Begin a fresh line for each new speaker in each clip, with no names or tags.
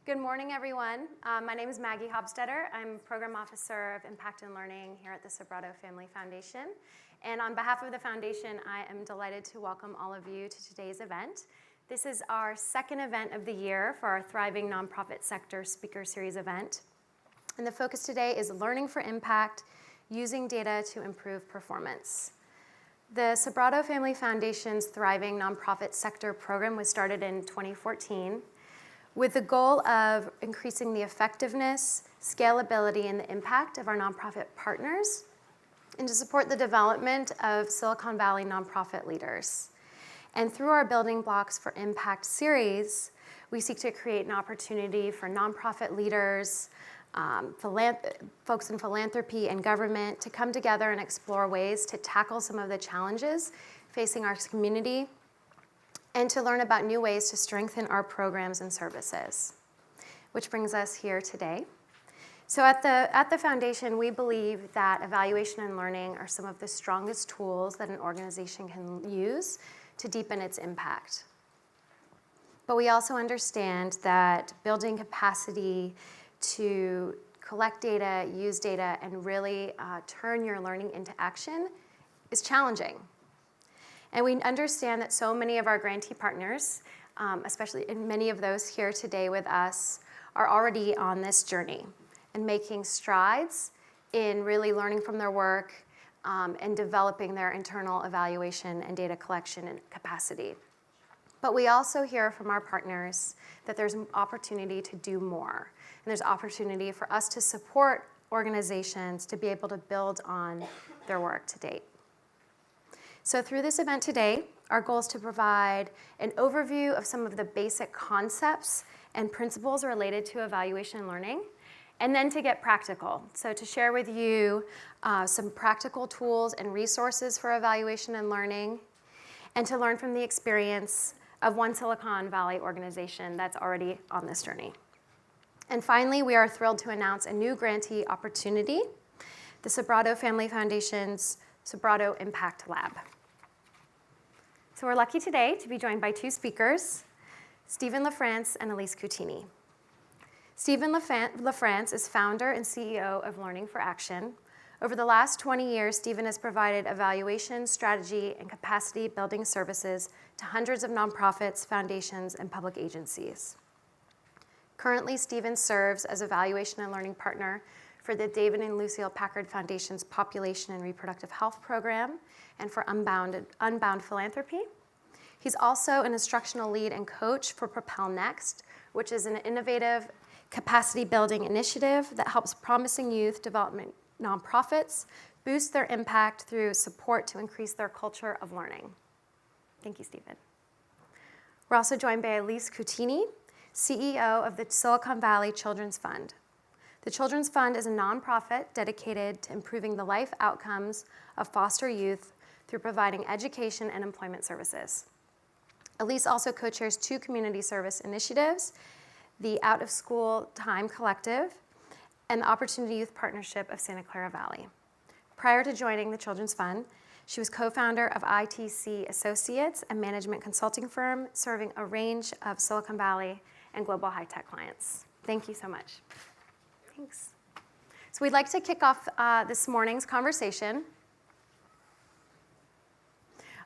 Good morning, everyone. My name is Maggie Hobstetter. I'm Program Officer of Impact and Learning here at the Sobrato Family Foundation. And on behalf of the foundation, I am delighted to welcome all of you to today's event. This is our second event of the year for our Thriving Nonprofit Sector Speaker Series event. And the focus today is Learning for Impact, Using Data to Improve Performance. The Sobrato Family Foundation's Thriving Nonprofit Sector program was started in 2014 with the goal of increasing the effectiveness, scalability, and the impact of our nonprofit partners, and to support the development of Silicon Valley nonprofit leaders. And through our Building Blocks for Impact series, we seek to create an opportunity for nonprofit leaders, folks in philanthropy and government to come together and explore ways to tackle some of the challenges facing our community and to learn about new ways to strengthen our programs and services, which brings us here today. So at the foundation, we believe that evaluation and learning are some of the strongest tools that an organization can use to deepen its impact. But we also understand that building capacity to collect data, use data, and really turn your learning into action is challenging. And we understand that so many of our grantee partners, especially and many of those here today with us, are already on this journey and making strides in really learning from their work and developing their internal evaluation and data collection and capacity. But we also hear from our partners that there's an opportunity to do more. And there's opportunity for us to support organizations to be able to build on their work to date. So through this event today, our goal is to provide an overview of some of the basic concepts and principles related to evaluation and learning, and then to get practical. So to share with you some practical tools and resources for evaluation and learning, and to learn from the experience of one Silicon Valley organization that's already on this journey. And finally, we are thrilled to announce a new grantee opportunity, the Sobrato Family Foundation's Sobrato Impact Lab. So we're lucky today to be joined by two speakers, Steven LaFrance and Elise Cutini. Steven LaFrance is founder and CEO of Learning for Action. Over the last 20 years, Steven has provided evaluation, strategy, and capacity building services to hundreds of nonprofits, foundations, and public agencies. Currently, Steven serves as evaluation and learning partner for the David and Lucille Packard Foundation's Population and Reproductive Health Program and for Unbound Philanthropy. He's also an instructional lead and coach for Propel Next, which is an innovative capacity building initiative that helps promising youth development nonprofits boost their impact through support to increase their culture of learning. Thank you, Steven. We're also joined by Elise Cutini, CEO of the Silicon Valley Children's Fund. The Children's Fund is a nonprofit dedicated to improving the life outcomes of foster youth through providing education and employment services. Elise also co-chairs two community service initiatives, the Out of School Time Collective and the Opportunity Youth Partnership of Santa Clara Valley. Prior to joining the Children's Fund, she was co-founder of ITC Associates, a management consulting firm serving a range of Silicon Valley and global high-tech clients. Thank you so much. Thanks. So we'd like to kick off this morning's conversation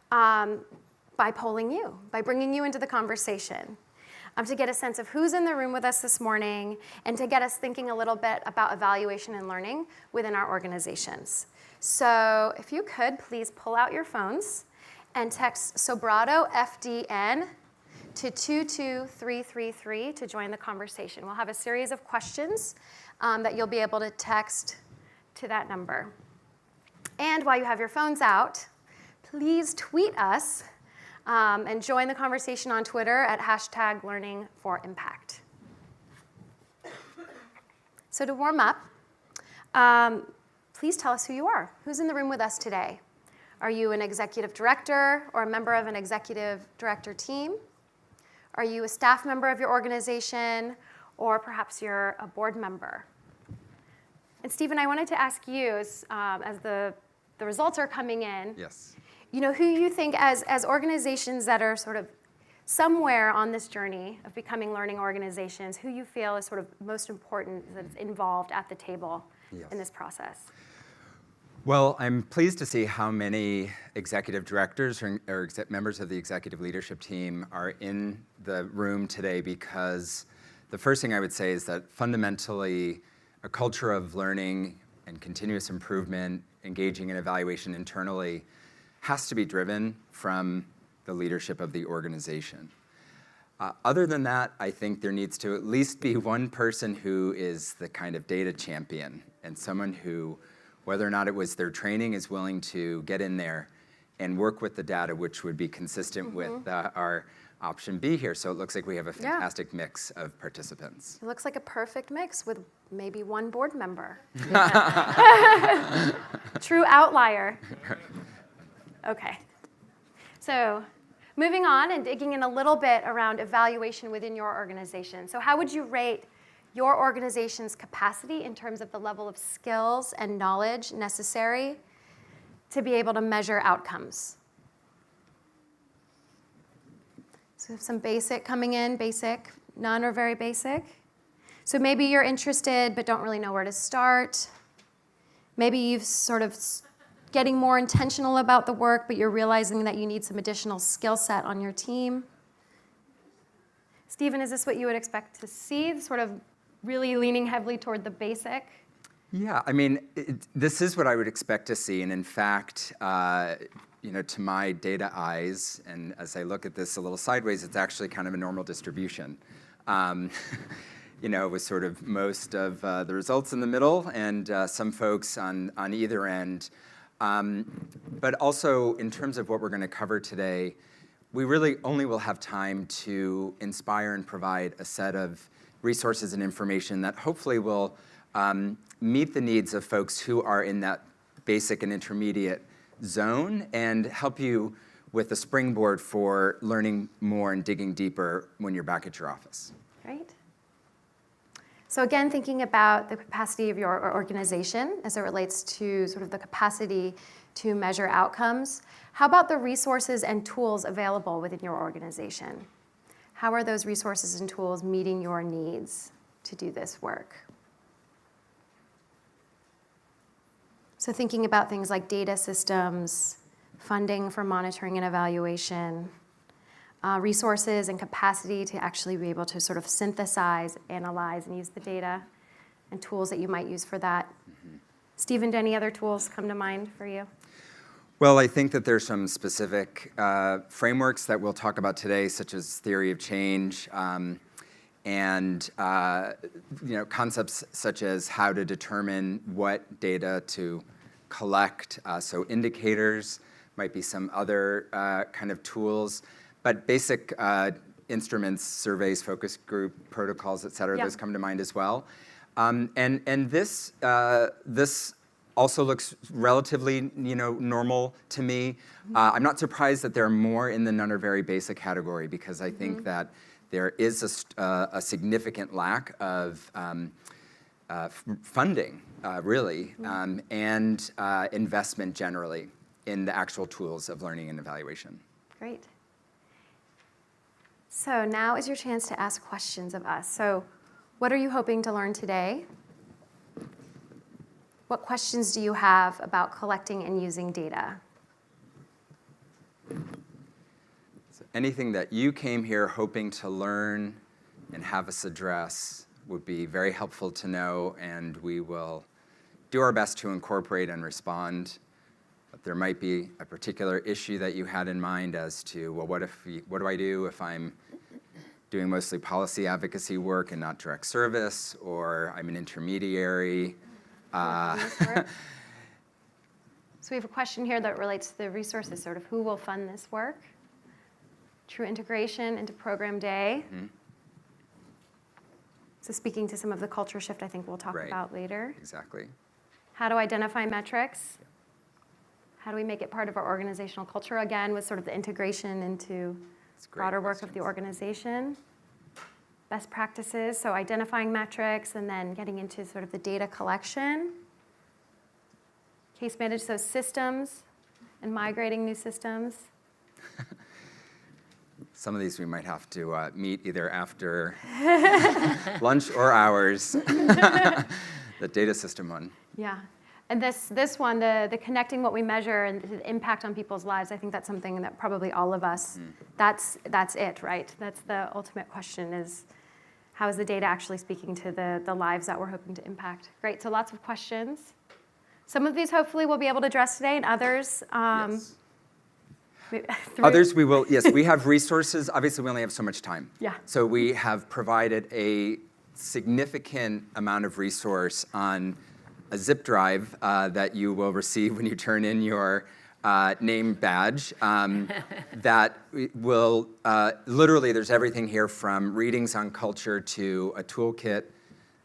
by polling you, by bringing you into the conversation, to get a sense of who's in the room with us this morning and to get us thinking a little bit about evaluation and learning within our organizations. So if you could, please pull out your phones and text Sobrato FDN to 22333 to join the conversation. We'll have a series of questions that you'll be able to text to that number. And while you have your phones out, please tweet us and join the conversation on Twitter at #LearningForImpact. So to warm up, please tell us who you are. Who's in the room with us today? Are you an executive director or a member of an executive director team? Are you a staff member of your organization, or perhaps you're a board member? And Steven, I wanted to ask you, as the results are coming in,
yes,
you know, who you think as organizations that are sort of somewhere on this journey of becoming learning organizations, who you feel is sort of most important that's involved at the table in this process.
Well, I'm pleased to see how many executive directors or members of the executive leadership team are in the room today, because the first thing I would say is that fundamentally a culture of learning and continuous improvement, engaging in evaluation internally, has to be driven from the leadership of the organization. Other than that, I think there needs to at least be one person who is the kind of data champion, and someone who, whether or not it was their training, is willing to get in there and work with the data, which would be consistent with our option B here. So it looks like we have a fantastic mix of participants.
It looks like a perfect mix with maybe one board member. True outlier. Okay. So moving on and digging in a little bit around evaluation within your organization. So how would you rate your organization's capacity in terms of the level of skills and knowledge necessary to be able to measure outcomes? So we have some basic coming in, basic, none or very basic. So maybe you're interested but don't really know where to start. Maybe you've sort of getting more intentional about the work, but you're realizing that you need some additional skill set on your team. Stephen, is this what you would expect to see, sort of really leaning heavily toward the basic?
Yeah, I mean, this is what I would expect to see, and in fact, to my data eyes, and as I look at this a little sideways, it's actually kind of a normal distribution. With sort of most of the results in the middle, and some folks on either end. But also, in terms of what we're going to cover today, we really only will have time to inspire and provide a set of resources and information that hopefully will meet the needs of folks who are in that basic and intermediate zone, and help you with a springboard for learning more and digging deeper when you're back at your office.
Great. So again, thinking about the capacity of your organization as it relates to sort of the capacity to measure outcomes, how about the resources and tools available within your organization? How are those resources and tools meeting your needs to do this work? So thinking about things like data systems, funding for monitoring and evaluation, resources and capacity to actually be able to sort of synthesize, analyze, and use the data, and tools that you might use for that. Stephen, do any other tools come to mind for you?
Well, I think that there's some specific frameworks that we'll talk about today, such as theory of change, and concepts such as how to determine what data to collect. So indicators might be some other kind of tools. But basic instruments, surveys, focus group, protocols, et cetera, those come to mind as well. And this also looks relatively normal to me. I'm not surprised that there are more in the none or very basic category, because I think that there is a significant lack of funding, really, and investment generally in the actual tools of learning and evaluation.
Great. So now is your chance to ask questions of us. So what are you hoping to learn today? What questions do you have about collecting and using data?
So anything that you came here hoping to learn and have us address would be very helpful to know, and we will do our best to incorporate and respond. But there might be a particular issue that you had in mind as to, well, what do I do if I'm doing mostly policy advocacy work and not direct service, or I'm an intermediary?
So we have a question here that relates to the resources, sort of who will fund this work? True integration into program day. So speaking to some of the culture shift I think we'll talk about later.
Exactly.
How to identify metrics. How do we make it part of our organizational culture, again, with sort of the integration into broader work of the organization. Best practices, so identifying metrics and then getting into sort of the data collection. Case manage, so systems and migrating new systems.
Some of these we might have to meet either after lunch or hours. The data system one.
Yeah. And this one, the connecting what we measure and the impact on people's lives, I think that's something that probably all of us, that's it, right? That's the ultimate question is, how is the data actually speaking to the lives that we're hoping to impact? Great, so lots of questions. Some of these hopefully we'll be able to address today, and others,
Yes. Others we will, yes, we have resources. Obviously, we only have so much time.
Yeah.
So we have provided a significant amount of resource on a zip drive that you will receive when you turn in your name badge that will, literally there's everything here from readings on culture to a toolkit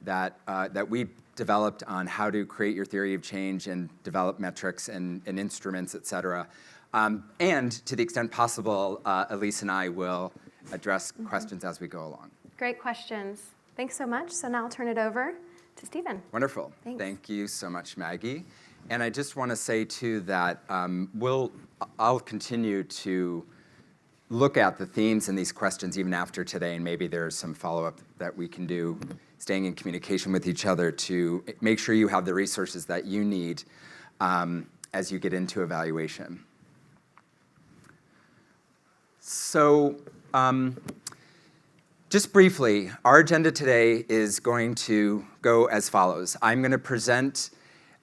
that we developed on how to create your theory of change and develop metrics and instruments, et cetera. And to the extent possible, Elise and I will address questions as we go along.
Great questions. Thanks so much. So now I'll turn it over to Steven.
Wonderful.
Thanks.
Thank you so much, Maggie. And I just want to say, too, that I'll continue to look at the themes in these questions even after today, and maybe there's some follow-up that we can do, staying in communication with each other to make sure you have the resources that you need as you get into evaluation. So just briefly, our agenda today is going to go as follows. I'm going to present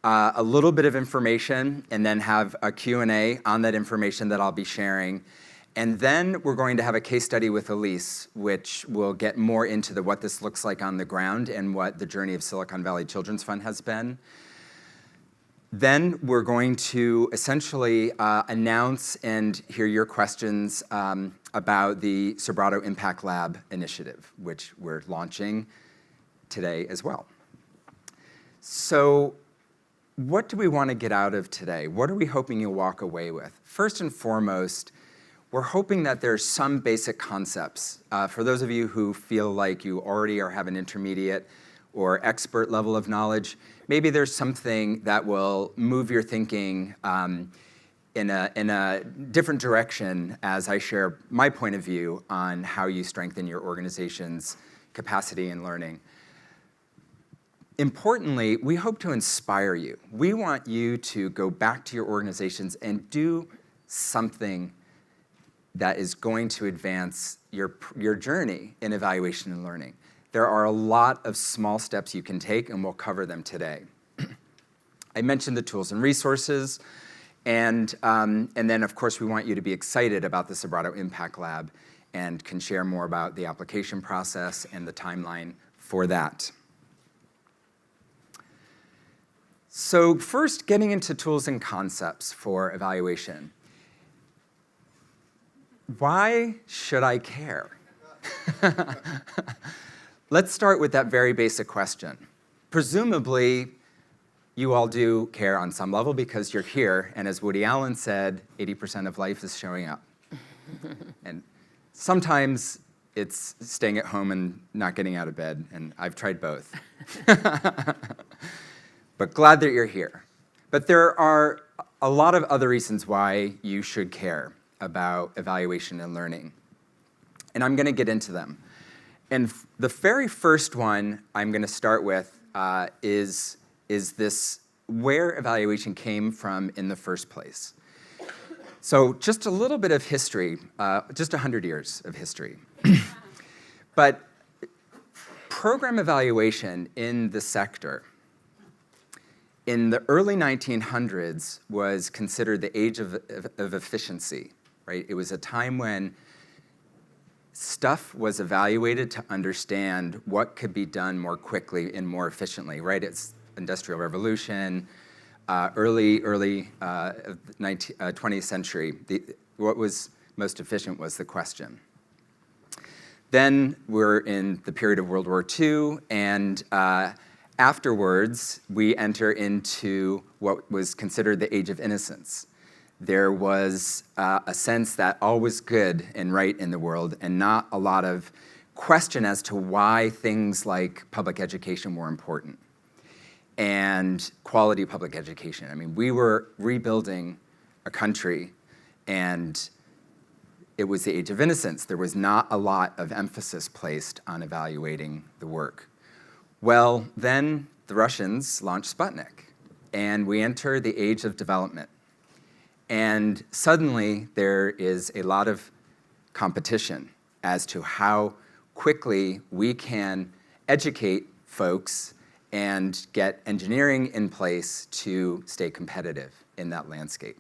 a little bit of information and then have a Q&A on that information that I'll be sharing. And then we're going to have a case study with Elise, which will get more into what this looks like on the ground and what the journey of Silicon Valley Children's Fund has been. Then we're going to essentially announce and hear your questions about the Sobrato Impact Lab initiative, which we're launching today as well. So what do we want to get out of today? What are we hoping you'll walk away with? First and foremost, we're hoping that there's some basic concepts. For those of you who feel like you already have an intermediate or expert level of knowledge, maybe there's something that will move your thinking in a different direction as I share my point of view on how you strengthen your organization's capacity in learning. Importantly, we hope to inspire you. We want you to go back to your organizations and do something that is going to advance your journey in evaluation and learning. There are a lot of small steps you can take, and we'll cover them today. I mentioned the tools and resources, and then, of course, we want you to be excited about the Sobrato Impact Lab and can share more about the application process and the timeline for that. So first, getting into tools and concepts for evaluation. Why should I care? Let's start with that very basic question. Presumably, you all do care on some level because you're here, and as Woody Allen said, 80% of life is showing up. And sometimes it's staying at home and not getting out of bed, and I've tried both. But glad that you're here. But there are a lot of other reasons why you should care about evaluation and learning. And I'm going to get into them. And the very first one I'm going to start with is this where evaluation came from in the first place. So just a little bit of history, just 100 years of history. But program evaluation in the sector in the early 1900s was considered the age of efficiency, right? It was a time when stuff was evaluated to understand what could be done more quickly and more efficiently, right? It's Industrial Revolution, early 20th century. What was most efficient was the question. Then we're in the period of World War II, and afterwards, we enter into what was considered the Age of Innocence. There was a sense that all was good and right in the world and not a lot of question as to why things like public education were important and quality public education. I mean, we were rebuilding a country, and it was the age of innocence. There was not a lot of emphasis placed on evaluating the work. Well, then the Russians launched Sputnik, and we enter the age of development. And suddenly, there is a lot of competition as to how quickly we can educate folks and get engineering in place to stay competitive in that landscape.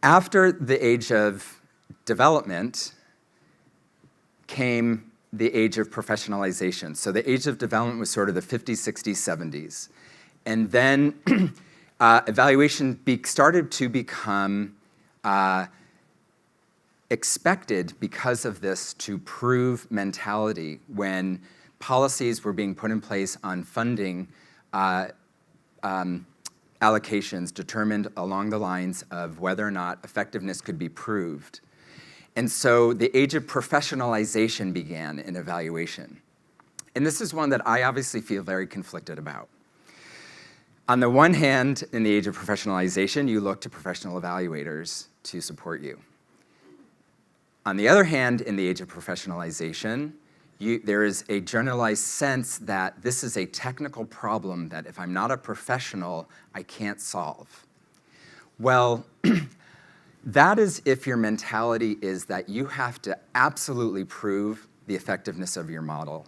After the age of development came the age of professionalization. So the age of development was sort of the 50s, 60s, 70s. And then evaluation started to become expected because of this to prove mentality when policies were being put in place on funding allocations determined along the lines of whether or not effectiveness could be proved. And so the age of professionalization began in evaluation. And this is one that I obviously feel very conflicted about. On the one hand, in the age of professionalization, you look to professional evaluators to support you. On the other hand, in the age of professionalization, there is a generalized sense that this is a technical problem that if I'm not a professional, I can't solve. Well, that is if your mentality is that you have to absolutely prove the effectiveness of your model,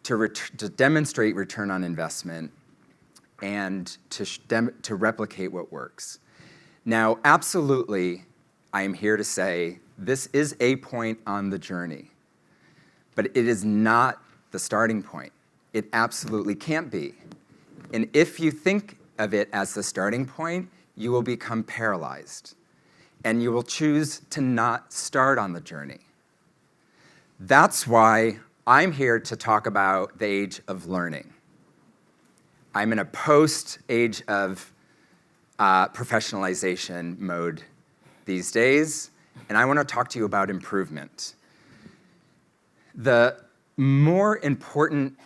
to demonstrate return on investment, and to replicate what works. Now, absolutely, I am here to say this is a point on the journey, but it is not the starting point. It absolutely can't be. And if you think of it as the starting point, you will become paralyzed, and you will choose to not start on the journey. That's why I'm here to talk about the age of learning. I'm in a post-age of professionalization mode these days, and I want to talk to you about improvement. The more important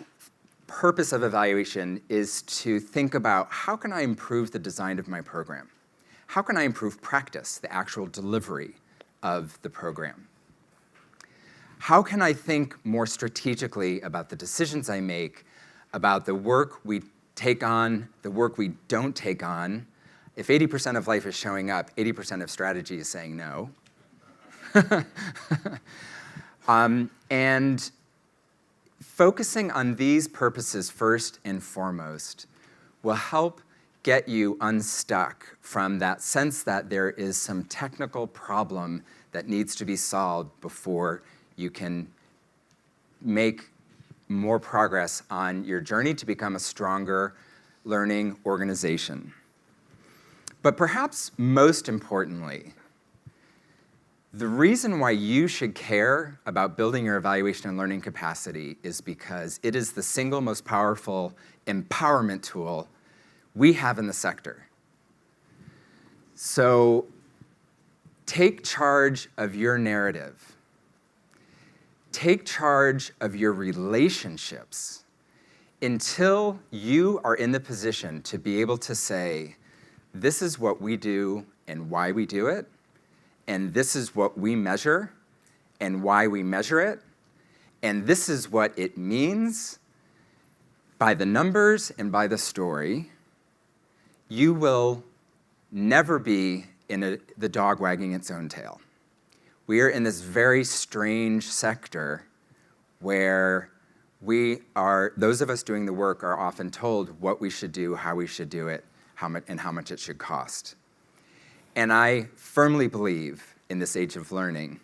purpose of evaluation is to think about how can I improve the design of my program? How can I improve practice, the actual delivery of the program? How can I think more strategically about the decisions I make, about the work we take on, the work we don't take on? If 80% of life is showing up, 80% of strategy is saying no. And focusing on these purposes first and foremost will help get you unstuck from that sense that there is some technical problem that needs to be solved before you can make more progress on your journey to become a stronger learning organization. But perhaps most importantly, the reason why you should care about building your evaluation and learning capacity is because it is the single most powerful empowerment tool we have in the sector. So take charge of your narrative. Take charge of your relationships until you are in the position to be able to say, this is what we do and why we do it, and this is what we measure and why we measure it, and this is what it means by the numbers and by the story. You will never be in the dog wagging its own tail. We are in this very strange sector where those of us doing the work are often told what we should do, how we should do it, and how much it should cost. And I firmly believe in this age of learning,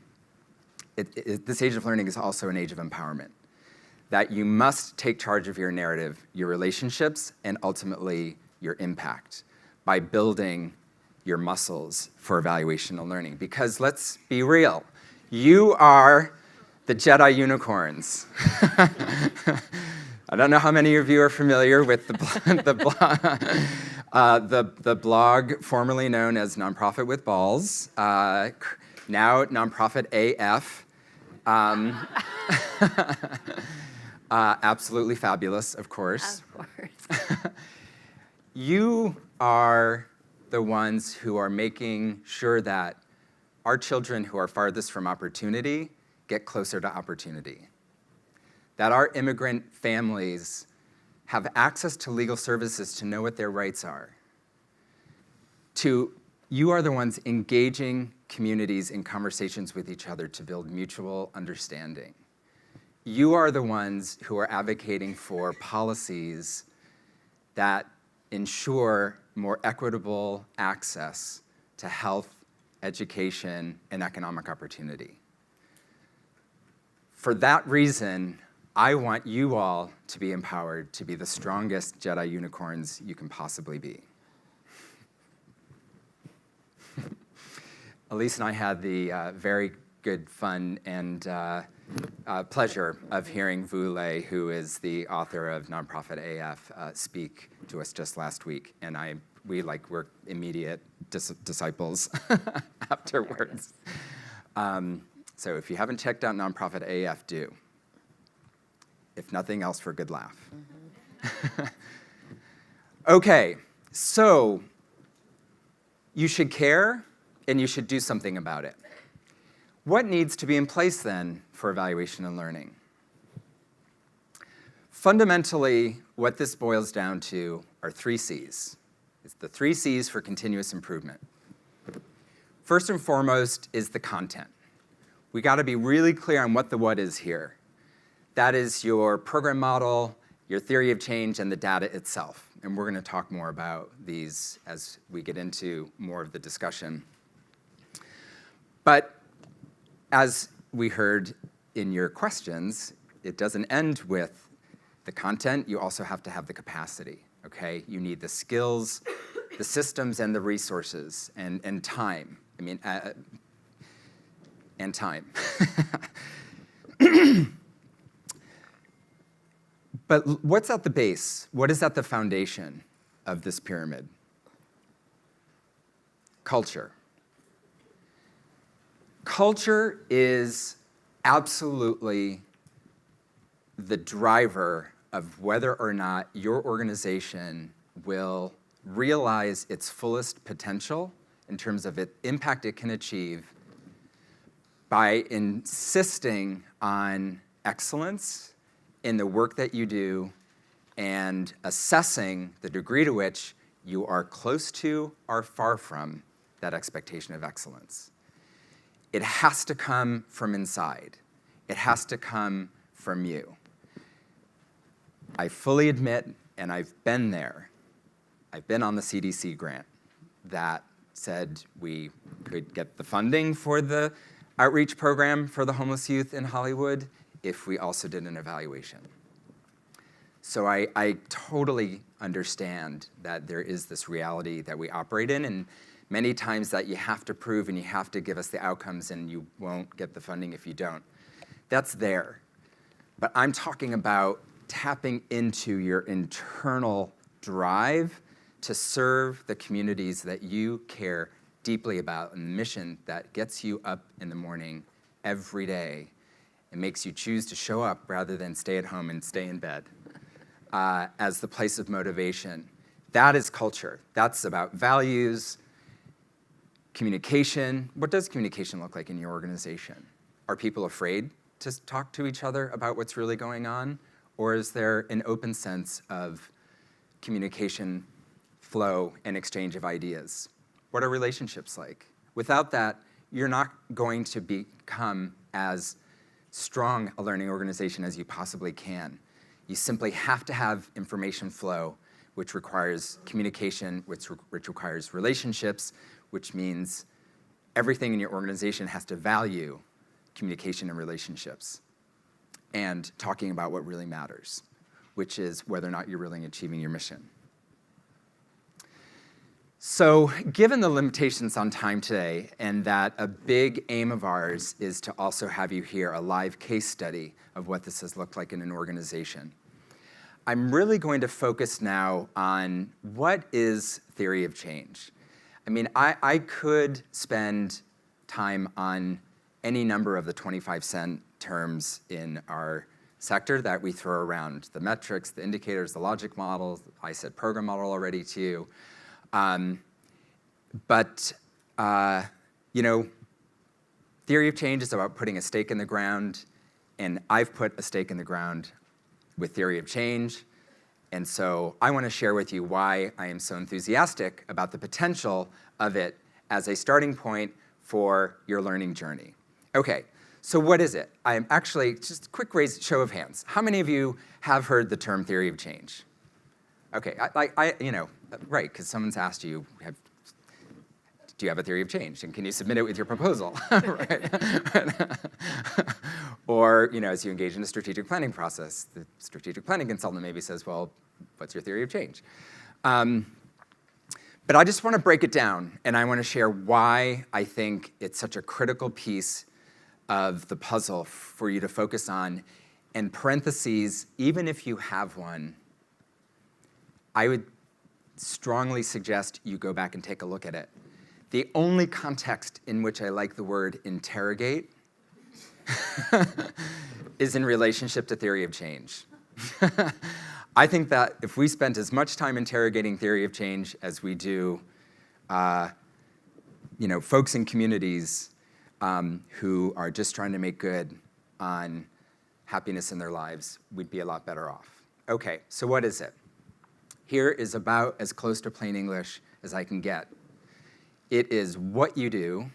this age of learning is also an age of empowerment, that you must take charge of your narrative, your relationships, and ultimately your impact by building your muscles for evaluation and learning. Because let's be real, you are the Jedi Unicorns. I don't know how many of you are familiar with the blog formerly known as Nonprofit with Balls, now Nonprofit AF. Absolutely fabulous, of course.
Of course.
You are the ones who are making sure that our children who are farthest from opportunity get closer to opportunity. That our immigrant families have access to legal services to know what their rights are. You are the ones engaging communities in conversations with each other to build mutual understanding. You are the ones who are advocating for policies that ensure more equitable access to health, education, and economic opportunity. For that reason, I want you all to be empowered to be the strongest Jedi Unicorns you can possibly be. Elise and I had the very good fun and pleasure of hearing Vu Le, who is the author of Nonprofit AF, speak to us just last week, and we were immediate disciples afterwards. So if you haven't checked out Nonprofit AF, do. If nothing else, for a good laugh. Mm-hmm. Okay, so you should care, and you should do something about it. What needs to be in place then for evaluation and learning? Fundamentally, what this boils down to are 3 C's. It's the 3 C's for continuous improvement. First and foremost is the content. We got to be really clear on what the what is here. That is your program model, your theory of change, and the data itself. And we're going to talk more about these as we get into more of the discussion. But as we heard in your questions, it doesn't end with the content. You also have to have the capacity, okay? You need the skills, the systems, and the resources, and time. I mean, and time. But what's at the base? What is at the foundation of this pyramid? Culture. Culture is absolutely the driver of whether or not your organization will realize its fullest potential in terms of the impact it can achieve by insisting on excellence in the work that you do and assessing the degree to which you are close to or far from that expectation of excellence. It has to come from inside. It has to come from you. I fully admit, and I've been there, I've been on the CDC grant that said we could get the funding for the outreach program for the homeless youth in Hollywood if we also did an evaluation. So I totally understand that there is this reality that we operate in, and many times that you have to prove and you have to give us the outcomes and you won't get the funding if you don't. That's there. But I'm talking about tapping into your internal drive to serve the communities that you care deeply about and the mission that gets you up in the morning every day and makes you choose to show up rather than stay at home and stay in bed as the place of motivation. That is culture. That's about values, communication. What does communication look like in your organization? Are people afraid to talk to each other about what's really going on? Or is there an open sense of communication, flow, and exchange of ideas? What are relationships like? Without that, you're not going to become as strong a learning organization as you possibly can. You simply have to have information flow, which requires communication, which requires relationships, which means everything in your organization has to value communication and relationships and talking about what really matters, which is whether or not you're really achieving your mission. So given the limitations on time today, and that a big aim of ours is to also have you hear a live case study of what this has looked like in an organization, I'm really going to focus now on what is theory of change. I mean, I could spend time on any number of the 25-cent terms in our sector that we throw around, the metrics, the indicators, the logic models. I said program model already too. But you know, Theory of change is about putting a stake in the ground, and I've put a stake in the ground with theory of change. And so I want to share with you why I am so enthusiastic about the potential of it as a starting point for your learning journey. Okay, so what is it? I'm actually, just a quick show of hands. How many of you have heard the term theory of change? Okay, right, because someone's asked you, do you have a theory of change? And can you submit it with your proposal? Right. Or, as you engage in a strategic planning process, the strategic planning consultant maybe says, well, what's your theory of change? But I just want to break it down, and I want to share why I think it's such a critical piece of the puzzle for you to focus on. And parentheses, even if you have one, I would strongly suggest you go back and take a look at it. The only context in which I like the word interrogate is in relationship to theory of change. I think that if we spent as much time interrogating theory of change as we do folks in communities who are just trying to make good on happiness in their lives, we'd be a lot better off. Okay, so what is it? Here is about as close to plain English as I can get. It is what you do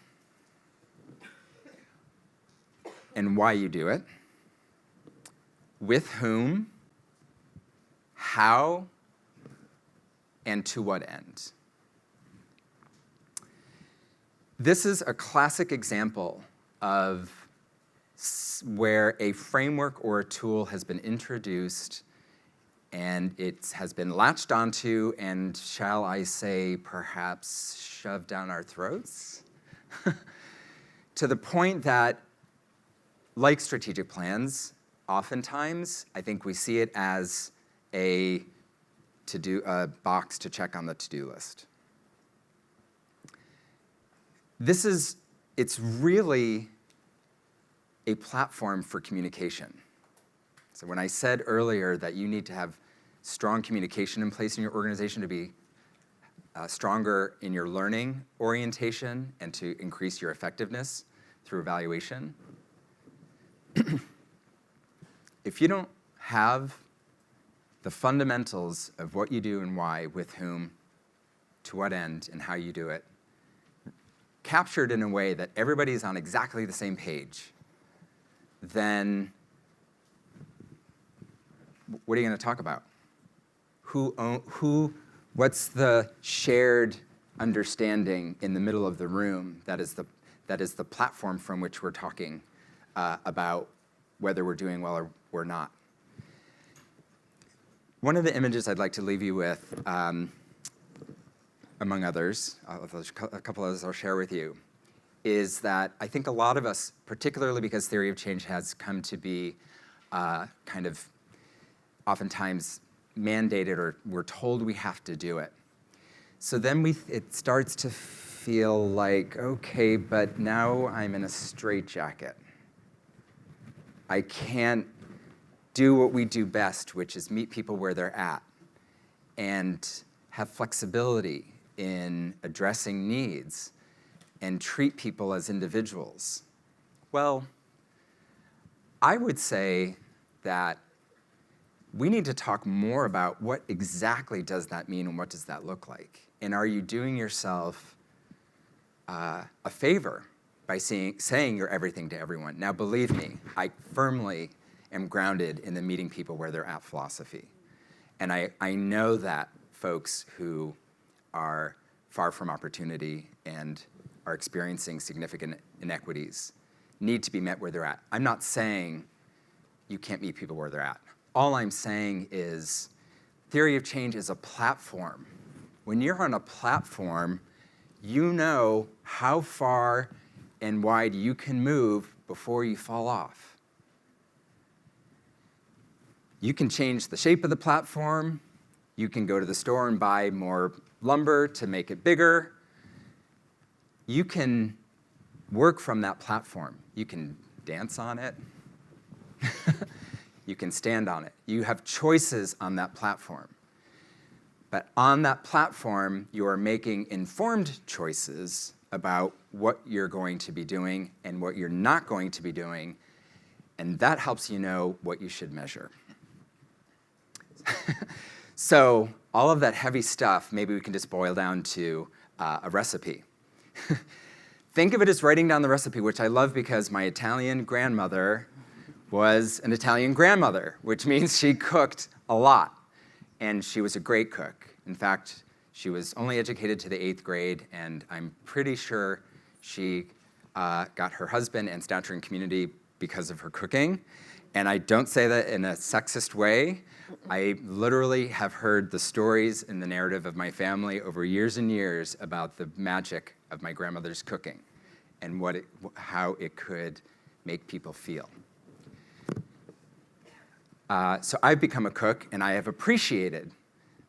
and why you do it, with whom, how, and to what end. This is a classic example of where a framework or a tool has been introduced and it has been latched onto and, shall I say, perhaps shoved down our throats, to the point that, like strategic plans, oftentimes I think we see it as a box to check on the to-do list. It's really a platform for communication. So when I said earlier that you need to have strong communication in place in your organization to be stronger in your learning orientation and to increase your effectiveness through evaluation, if you don't have the fundamentals of what you do and why, with whom, to what end, and how you do it, captured in a way that everybody's on exactly the same page, then what are you going to talk about? What's the shared understanding in the middle of the room that is the platform from which we're talking about whether we're doing well or not? One of the images I'd like to leave you with, among others, a couple others I'll share with you, is that I think a lot of us, particularly because theory of change has come to be kind of oftentimes mandated or we're told we have to do it. So then it starts to feel like, okay, but now I'm in a straitjacket. I can't do what we do best, which is meet people where they're at and have flexibility in addressing needs and treat people as individuals. Well, I would say that we need to talk more about what exactly does that mean and what does that look like. And are you doing yourself a favor by saying you're everything to everyone? Now, believe me, I firmly am grounded in the meeting people where they're at philosophy. And I know that folks who are far from opportunity and are experiencing significant inequities need to be met where they're at. I'm not saying you can't meet people where they're at. All I'm saying is theory of change is a platform. When you're on a platform, you know how far and wide you can move before you fall off. You can change the shape of the platform. You can go to the store and buy more lumber to make it bigger. You can work from that platform. You can dance on it. You can stand on it. You have choices on that platform. But on that platform, you are making informed choices about what you're going to be doing and what you're not going to be doing, and that helps you know what you should measure. So all of that heavy stuff, maybe we can just boil down to a recipe. Think of it as writing down the recipe, which I love because my Italian grandmother was an Italian grandmother, which means she cooked a lot, and she was a great cook. In fact, she was only educated to the 8th grade, and I'm pretty sure she got her husband and stature in community because of her cooking. And I don't say that in a sexist way. I literally have heard the stories in the narrative of my family over years and years about the magic of my grandmother's cooking and how it could make people feel. So I've become a cook, and I have appreciated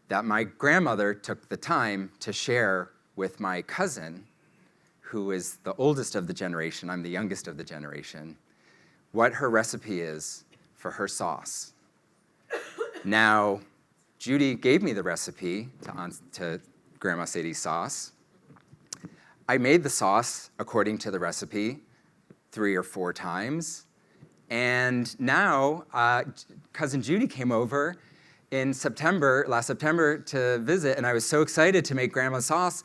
that my grandmother took the time to share with my cousin, who is the oldest of the generation, I'm the youngest of the generation, what her recipe is for her sauce. Now, Judy gave me the recipe to Grandma Sadie's sauce. I made the sauce according to the recipe 3 or 4 times. And now, Cousin Judy came over in last September, to visit, and I was so excited to make Grandma's sauce.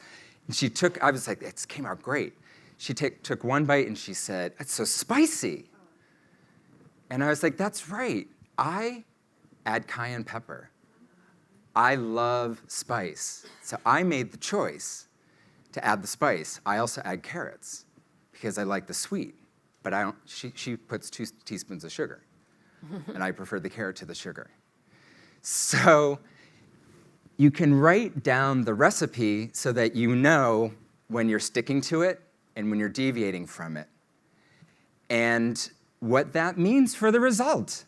And I was like, it came out great. She took one bite and she said, "It's so spicy." And I was like, that's right. I add cayenne pepper. I love spice. So I made the choice to add the spice. I also add carrots because I like the sweet. But she puts 2 teaspoons of sugar. And I prefer the carrot to the sugar. So you can write down the recipe so that you know when you're sticking to it and when you're deviating from it. And what that means for the result.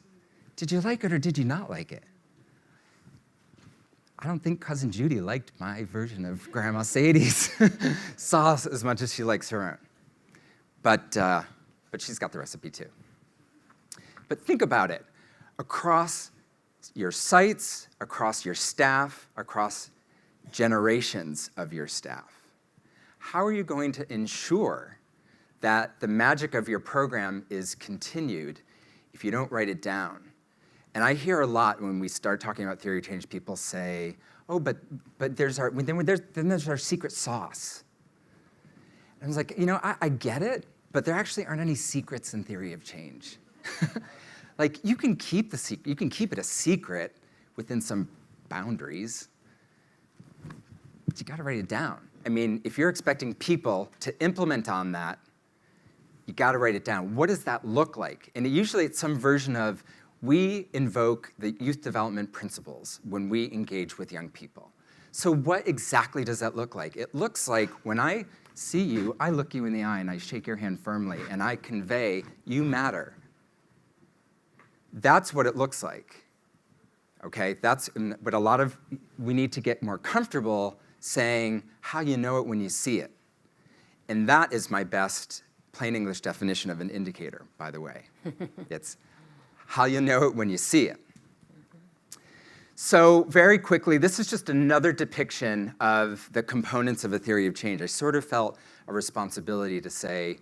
Did you like it or did you not like it? I don't think Cousin Judy liked my version of Grandma Sadie's sauce as much as she likes her own. But she's got the recipe too. But think about it. Across your sites, across your staff, across generations of your staff, how are you going to ensure that the magic of your program is continued if you don't write it down? And I hear a lot when we start talking about theory of change, people say, oh, but there's our secret sauce. And I was like, I get it, but there actually aren't any secrets in theory of change. Like, you can keep it a secret within some boundaries, but you gotta write it down. I mean, if you're expecting people to implement on that, you gotta write it down. What does that look like? And usually it's some version of, we invoke the youth development principles when we engage with young people. So what exactly does that look like? It looks like when I see you, I look you in the eye and I shake your hand firmly and I convey, you matter. That's what it looks like, okay? But we need to get more comfortable saying how you know it when you see it. And that is my best plain English definition of an indicator, by the way. It's how you know it when you see it. So very quickly, this is just another depiction of the components of a theory of change. I sort of felt a responsibility to say,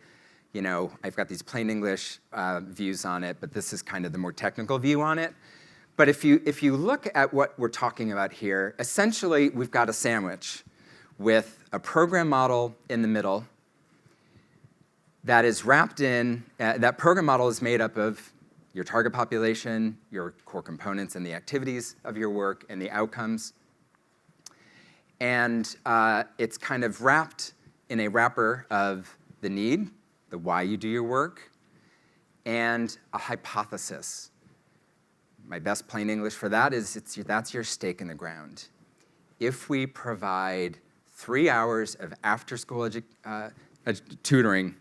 I've got these plain English views on it, but this is kind of the more technical view on it. But if you look at what we're talking about here, essentially we've got a sandwich with a program model in the middle that is wrapped in, that program model is made up of your target population, your core components, and the activities of your work, and the outcomes. And it's kind of wrapped in a wrapper of the need, the why you do your work, and a hypothesis. My best plain English for that is that's your stake in the ground. If we provide 3 hours of after-school tutoring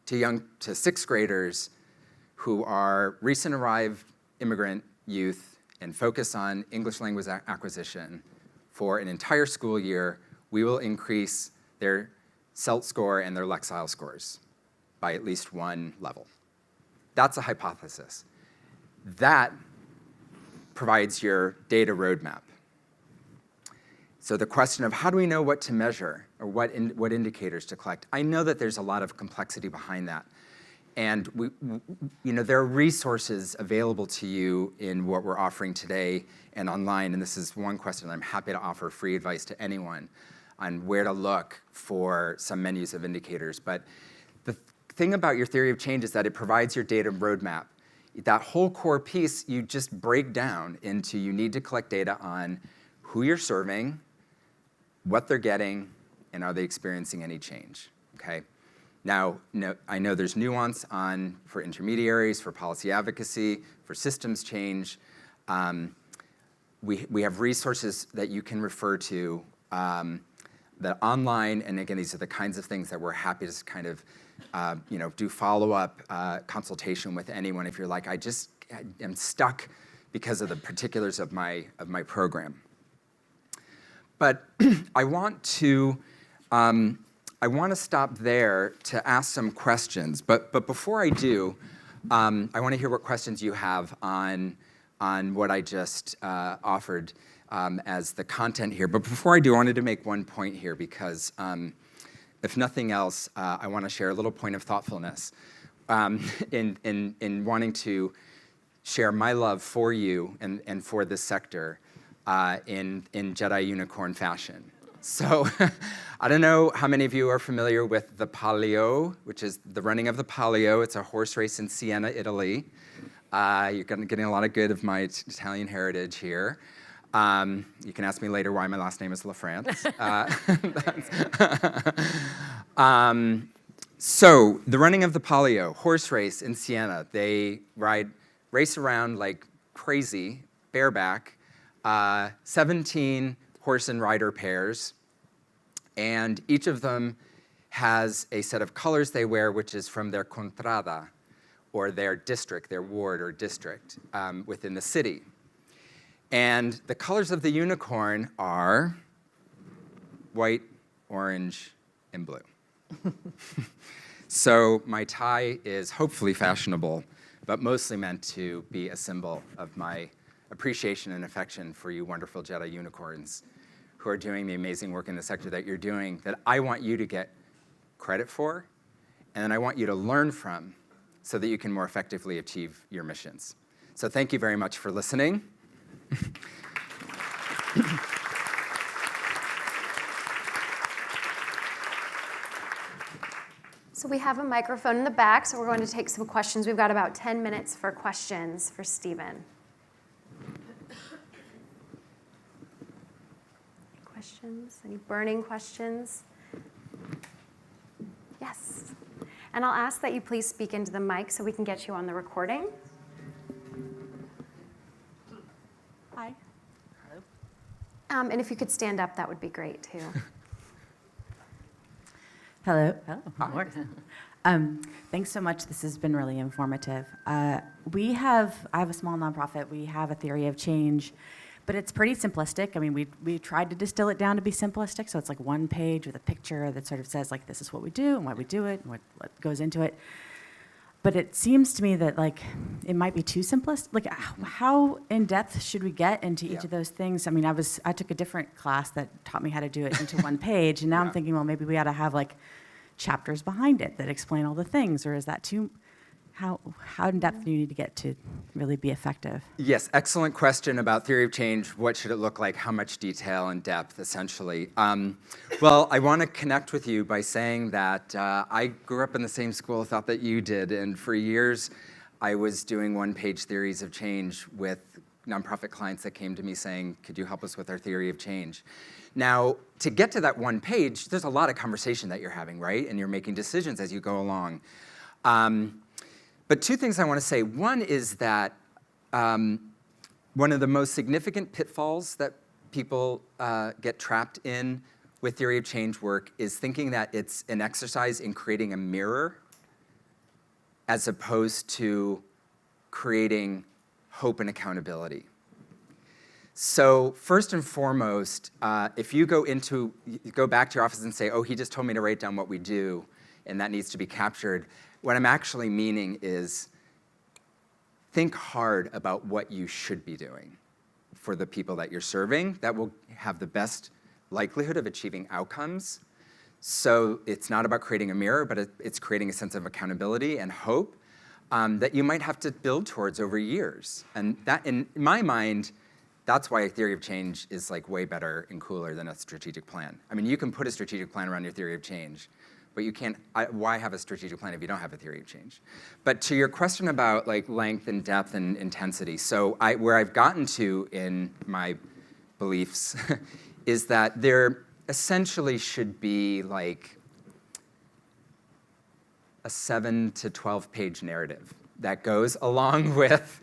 to 6th graders who are recent arrived immigrant youth and focus on English language acquisition for an entire school year, we will increase their CELT score and their Lexile scores by at least 1 level. That's a hypothesis. That provides your data roadmap. So the question of how do we know what to measure or what indicators to collect? I know that there's a lot of complexity behind that. And there are resources available to you in what we're offering today and online. And this is one question I'm happy to offer free advice to anyone on where to look for some menus of indicators. But the thing about your theory of change is that it provides your data roadmap. That whole core piece, you just break down into you need to collect data on who you're serving, what they're getting, and are they experiencing any change, okay? Now, I know there's nuance for intermediaries, for policy advocacy, for systems change. We have resources that you can refer to that online, and again, these are the kinds of things that we're happy to kind of do follow-up consultation with anyone if you're like, I am stuck because of the particulars of my program. But I want to stop there to ask some questions. But before I do, I want to hear what questions you have on what I just offered as the content here. But before I do, I wanted to make one point here because if nothing else, I want to share a little point of thoughtfulness in wanting to share my love for you and for this sector in Jedi Unicorn fashion. So I don't know how many of you are familiar with the Palio, which is the running of the Palio. It's a horse race in Siena, Italy. You're getting a lot of good of my Italian heritage here. You can ask me later why my last name is LaFrance. So the running of the Palio, horse race in Siena. They race around like crazy, bareback, 17 horse and rider pairs, and each of them has a set of colors they wear, which is from their contrada, or their district, their ward or district within the city. And the colors of the unicorn are white, orange, and blue. So my tie is hopefully fashionable, but mostly meant to be a symbol of my appreciation and affection for you wonderful Jedi Unicorns who are doing the amazing work in the sector that you're doing that I want you to get credit for, and then I want you to learn from so that you can more effectively achieve your missions. So thank you very much for listening.
So we have a microphone in the back, so we're going to take some questions. We've got about 10 minutes for questions for Steven. Questions? Any burning questions? Yes. And I'll ask that you please speak into the mic so we can get you on the recording.
Hi.
And if you could stand up, that would be great, too.
Hello. Thanks so much. This has been really informative. I have a small nonprofit. We have a theory of change, but it's pretty simplistic. I mean, we tried to distill it down to be simplistic, so it's like one page with a picture that sort of says, like, this is what we do and why we do it and what goes into it. But it seems to me that, like, it might be too simplistic. Like, how in depth should we get into each of those things? I mean, I took a different class that taught me how to do it into one page, and now I'm thinking, well, maybe we ought to have like chapters behind it that explain all the things, or is that too? How in depth do you need to get to really be effective?
Yes, excellent question about theory of change. What should it look like? How much detail and depth, essentially? Well, I want to connect with you by saying that I grew up in the same school of thought that you did, and for years I was doing one-page theories of change with nonprofit clients that came to me saying, could you help us with our theory of change? Now, to get to that one page, there's a lot of conversation that you're having, right? And you're making decisions as you go along. But two things I want to say. One is that one of the most significant pitfalls that people get trapped in with theory of change work is thinking that it's an exercise in creating a mirror as opposed to creating hope and accountability. So first and foremost, if you go back to your office and say, oh, he just told me to write down what we do, and that needs to be captured, what I'm actually meaning is think hard about what you should be doing for the people that you're serving that will have the best likelihood of achieving outcomes. So it's not about creating a mirror, but it's creating a sense of accountability and hope that you might have to build towards over years. And that, in my mind, that's why a theory of change is like way better and cooler than a strategic plan. I mean, you can put a strategic plan around your theory of change, but you can't, why have a strategic plan if you don't have a theory of change? But to your question about like length and depth and intensity, so where I've gotten to in my beliefs is that there essentially should be like a 7 to 12 page narrative that goes along with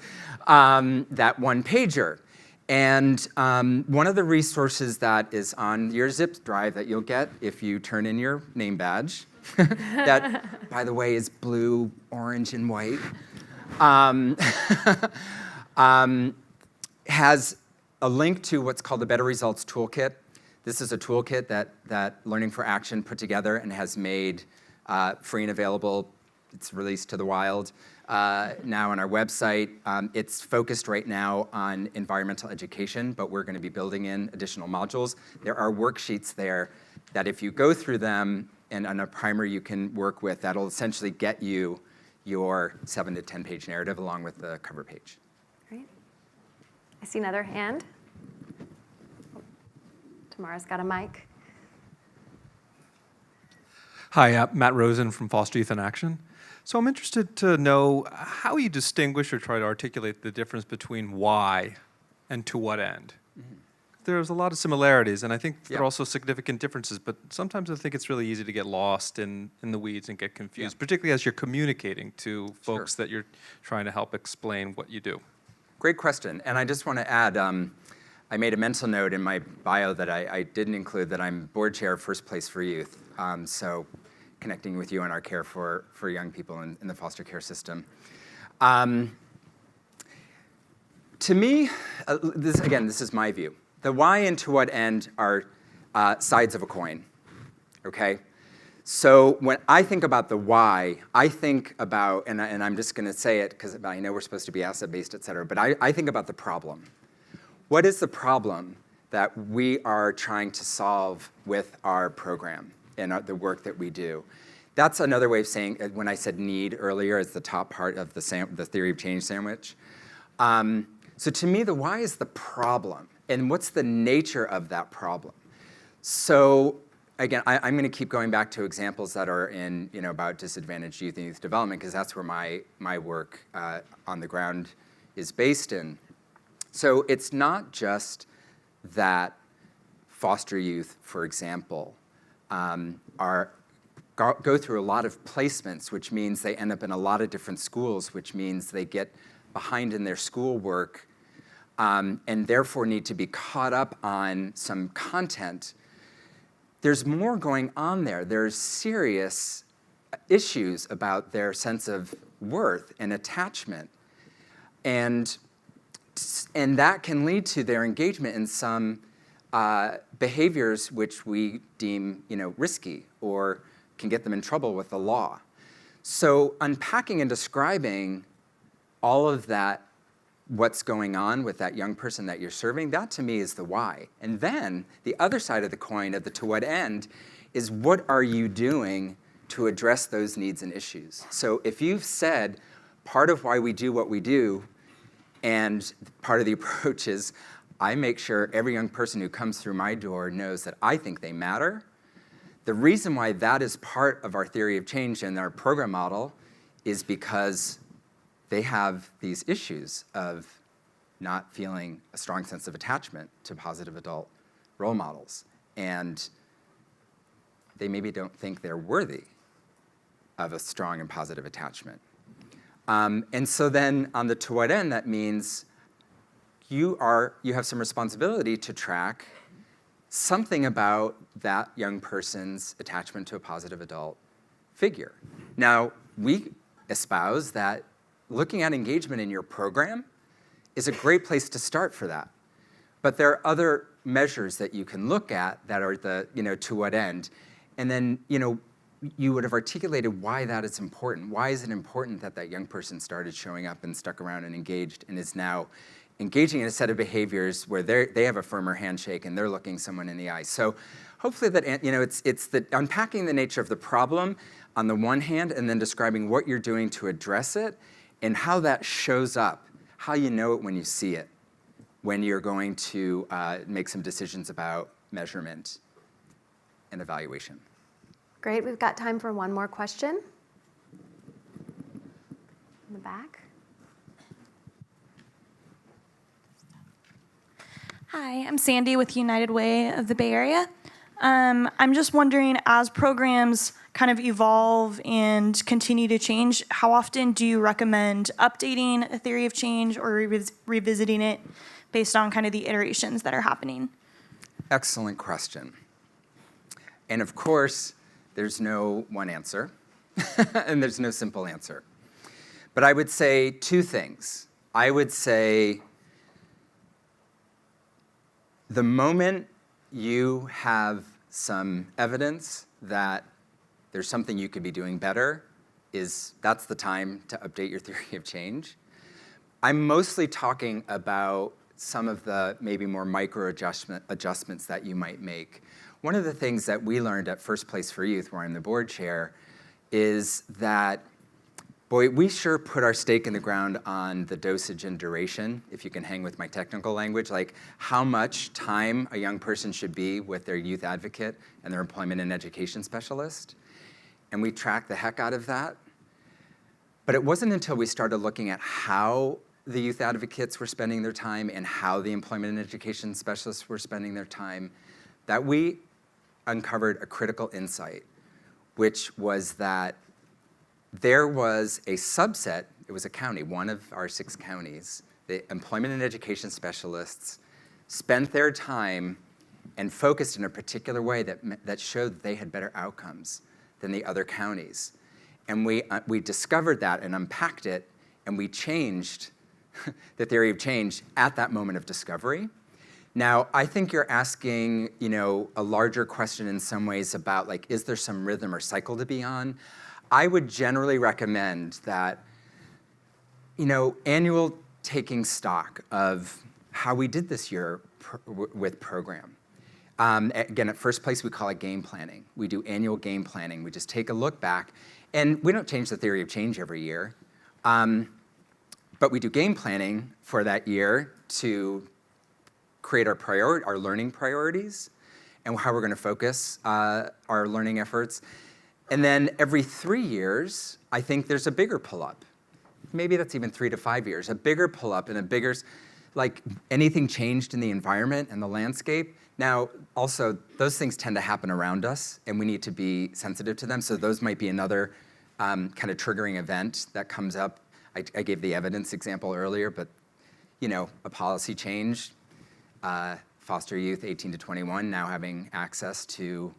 that one pager. And one of the resources that is on your zip drive that you'll get if you turn in your name badge, that, by the way, is blue, orange, and white, has a link to what's called the Better Results Toolkit. This is a toolkit that Learning for Action put together and has made free and available. It's released to the wild now on our website. It's focused right now on environmental education, but we're going to be building in additional modules. There are worksheets there that if you go through them and on a primer you can work with, that'll essentially get you your 7 to 10 page narrative along with the cover page.
Great. I see another hand. Tamara's got a mic.
Hi, Matt Rosen from Foster Youth in Action. So I'm interested to know how you distinguish or try to articulate the difference between why and to what end. Mm-hmm. There's a lot of similarities, and I think there are also significant differences, but sometimes I think it's really easy to get lost in the weeds and get confused, particularly as you're communicating to folks that you're trying to help explain what you do.
Great question, and I just want to add, I made a mental note in my bio that I didn't include that I'm board chair of First Place for Youth, so connecting with you on our care for young people in the foster care system. To me, this is my view. The why and to what end are sides of a coin, okay? So when I think about the why, I think about, and I'm just going to say it because I know we're supposed to be asset-based, et cetera, but I think about the problem. What is the problem that we are trying to solve with our program and the work that we do? That's another way of saying, when I said need earlier as the top part of the theory of change sandwich. So to me, the why is the problem, and what's the nature of that problem? So again, I'm going to keep going back to examples that are in, about disadvantaged youth and youth development, because that's where my work on the ground is based in. So it's not just that foster youth, for example, go through a lot of placements, which means they end up in a lot of different schools, which means they get behind in their schoolwork and therefore need to be caught up on some content. There's more going on there. There's serious issues about their sense of worth and attachment. And that can lead to their engagement in some behaviors which we deem, risky or can get them in trouble with the law. So unpacking and describing all of that, what's going on with that young person that you're serving, that to me is the why. And then the other side of the coin of the to what end is what are you doing to address those needs and issues? So if you've said part of why we do what we do, and part of the approach is I make sure every young person who comes through my door knows that I think they matter. The reason why that is part of our theory of change and our program model is because they have these issues of not feeling a strong sense of attachment to positive adult role models. And they maybe don't think they're worthy of a strong and positive attachment. And so then on the to what end, that means you have some responsibility to track something about that young person's attachment to a positive adult figure. Now, we espouse that looking at engagement in your program is a great place to start for that. But there are other measures that you can look at that are the, to what end. And then, you would have articulated why that is important. Why is it important that that young person started showing up and stuck around and engaged and is now engaging in a set of behaviors where they have a firmer handshake and they're looking someone in the eye. So hopefully that, it's the unpacking the nature of the problem on the one hand, and then describing what you're doing to address it and how that shows up, how you know it when you see it, when you're going to make some decisions about measurement and evaluation.
Great, we've got time for one more question. In the back.
Hi, I'm Sandy with United Way of the Bay Area. I'm just wondering, as programs kind of evolve and continue to change, how often do you recommend updating a theory of change or revisiting it based on kind of the iterations that are happening?
Excellent question. And of course, there's no one answer, and there's no simple answer. But I would say two things. I would say the moment you have some evidence that there's something you could be doing better, that's the time to update your theory of change. I'm mostly talking about some of the maybe more micro adjustments that you might make. One of the things that we learned at First Place for Youth, where I'm the board chair, is that, boy, we sure put our stake in the ground on the dosage and duration, if you can hang with my technical language, like how much time a young person should be with their youth advocate and their employment and education specialist. And we tracked the heck out of that. But it wasn't until we started looking at how the youth advocates were spending their time and how the employment and education specialists were spending their time that we uncovered a critical insight, which was that there was a subset, it was a county, one of our 6 counties, the employment and education specialists spent their time and focused in a particular way that showed that they had better outcomes than the other counties. And we discovered that and unpacked it, and we changed the theory of change at that moment of discovery. Now, I think you're asking, a larger question in some ways about, like, is there some rhythm or cycle to be on? I would generally recommend that, annual taking stock of how we did this year with program. Again, at First Place, we call it game planning. We do annual game planning. We just take a look back, and we don't change the theory of change every year, but we do game planning for that year to create our learning priorities and how we're going to focus our learning efforts. And then every 3 years, I think there's a bigger pull-up. Maybe that's even 3 to 5 years, a bigger pull-up and a bigger, like anything changed in the environment and the landscape. Now, also, those things tend to happen around us, and we need to be sensitive to them. So those might be another kind of triggering event that comes up. I gave the evidence example earlier, but a policy change, foster youth 18 to 21 now having access to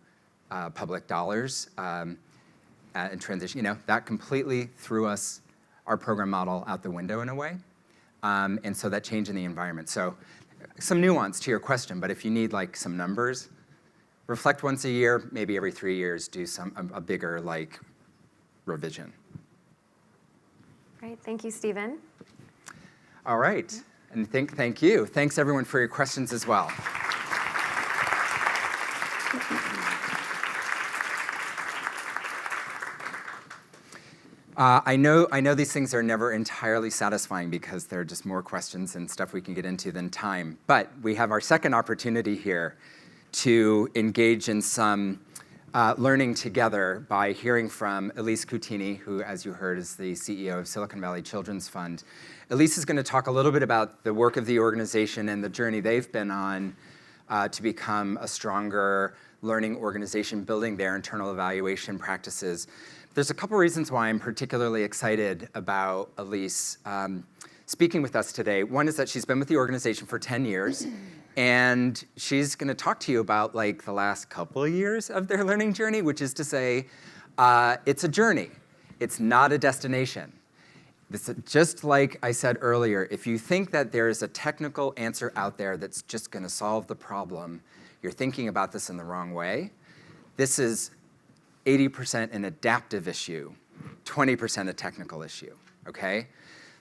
public dollars and transition, that completely threw our program model out the window in a way. And so that change in the environment. So some nuance to your question, but if you need like some numbers, reflect once a year, maybe every 3 years, do a bigger revision.
Great, thank you, Steven.
All right, and thank you. Thanks everyone for your questions as well. I know these things are never entirely satisfying because there are just more questions and stuff we can get into than time. But we have our second opportunity here to engage in some learning together by hearing from Elise Cutini, who, as you heard, is the CEO of Silicon Valley Children's Fund. Elise is going to talk a little bit about the work of the organization and the journey they've been on to become a stronger learning organization, building their internal evaluation practices. There's a couple reasons why I'm particularly excited about Elise speaking with us today. One is that she's been with the organization for 10 years, and she's going to talk to you about the last couple of years of their learning journey, which is to say, it's a journey. It's not a destination. Just like I said earlier, if you think that there is a technical answer out there that's just going to solve the problem, you're thinking about this in the wrong way. This is 80% an adaptive issue, 20% a technical issue, okay?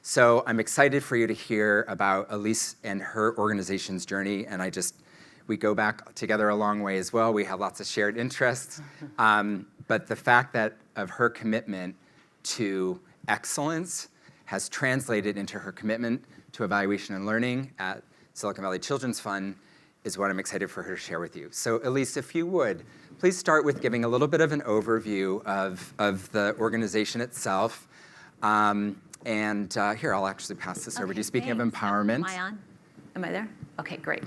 So I'm excited for you to hear about Elise and her organization's journey, and we go back together a long way as well. We have lots of shared interests, but the fact of her commitment to excellence has translated into her commitment to evaluation and learning at Silicon Valley Children's Fund is what I'm excited for her to share with you. So Elise, if you would, please start with giving a little bit of an overview of the organization itself. Here, I'll actually pass this over to you. Speaking of empowerment.
Am I on? Am I there? Okay, great.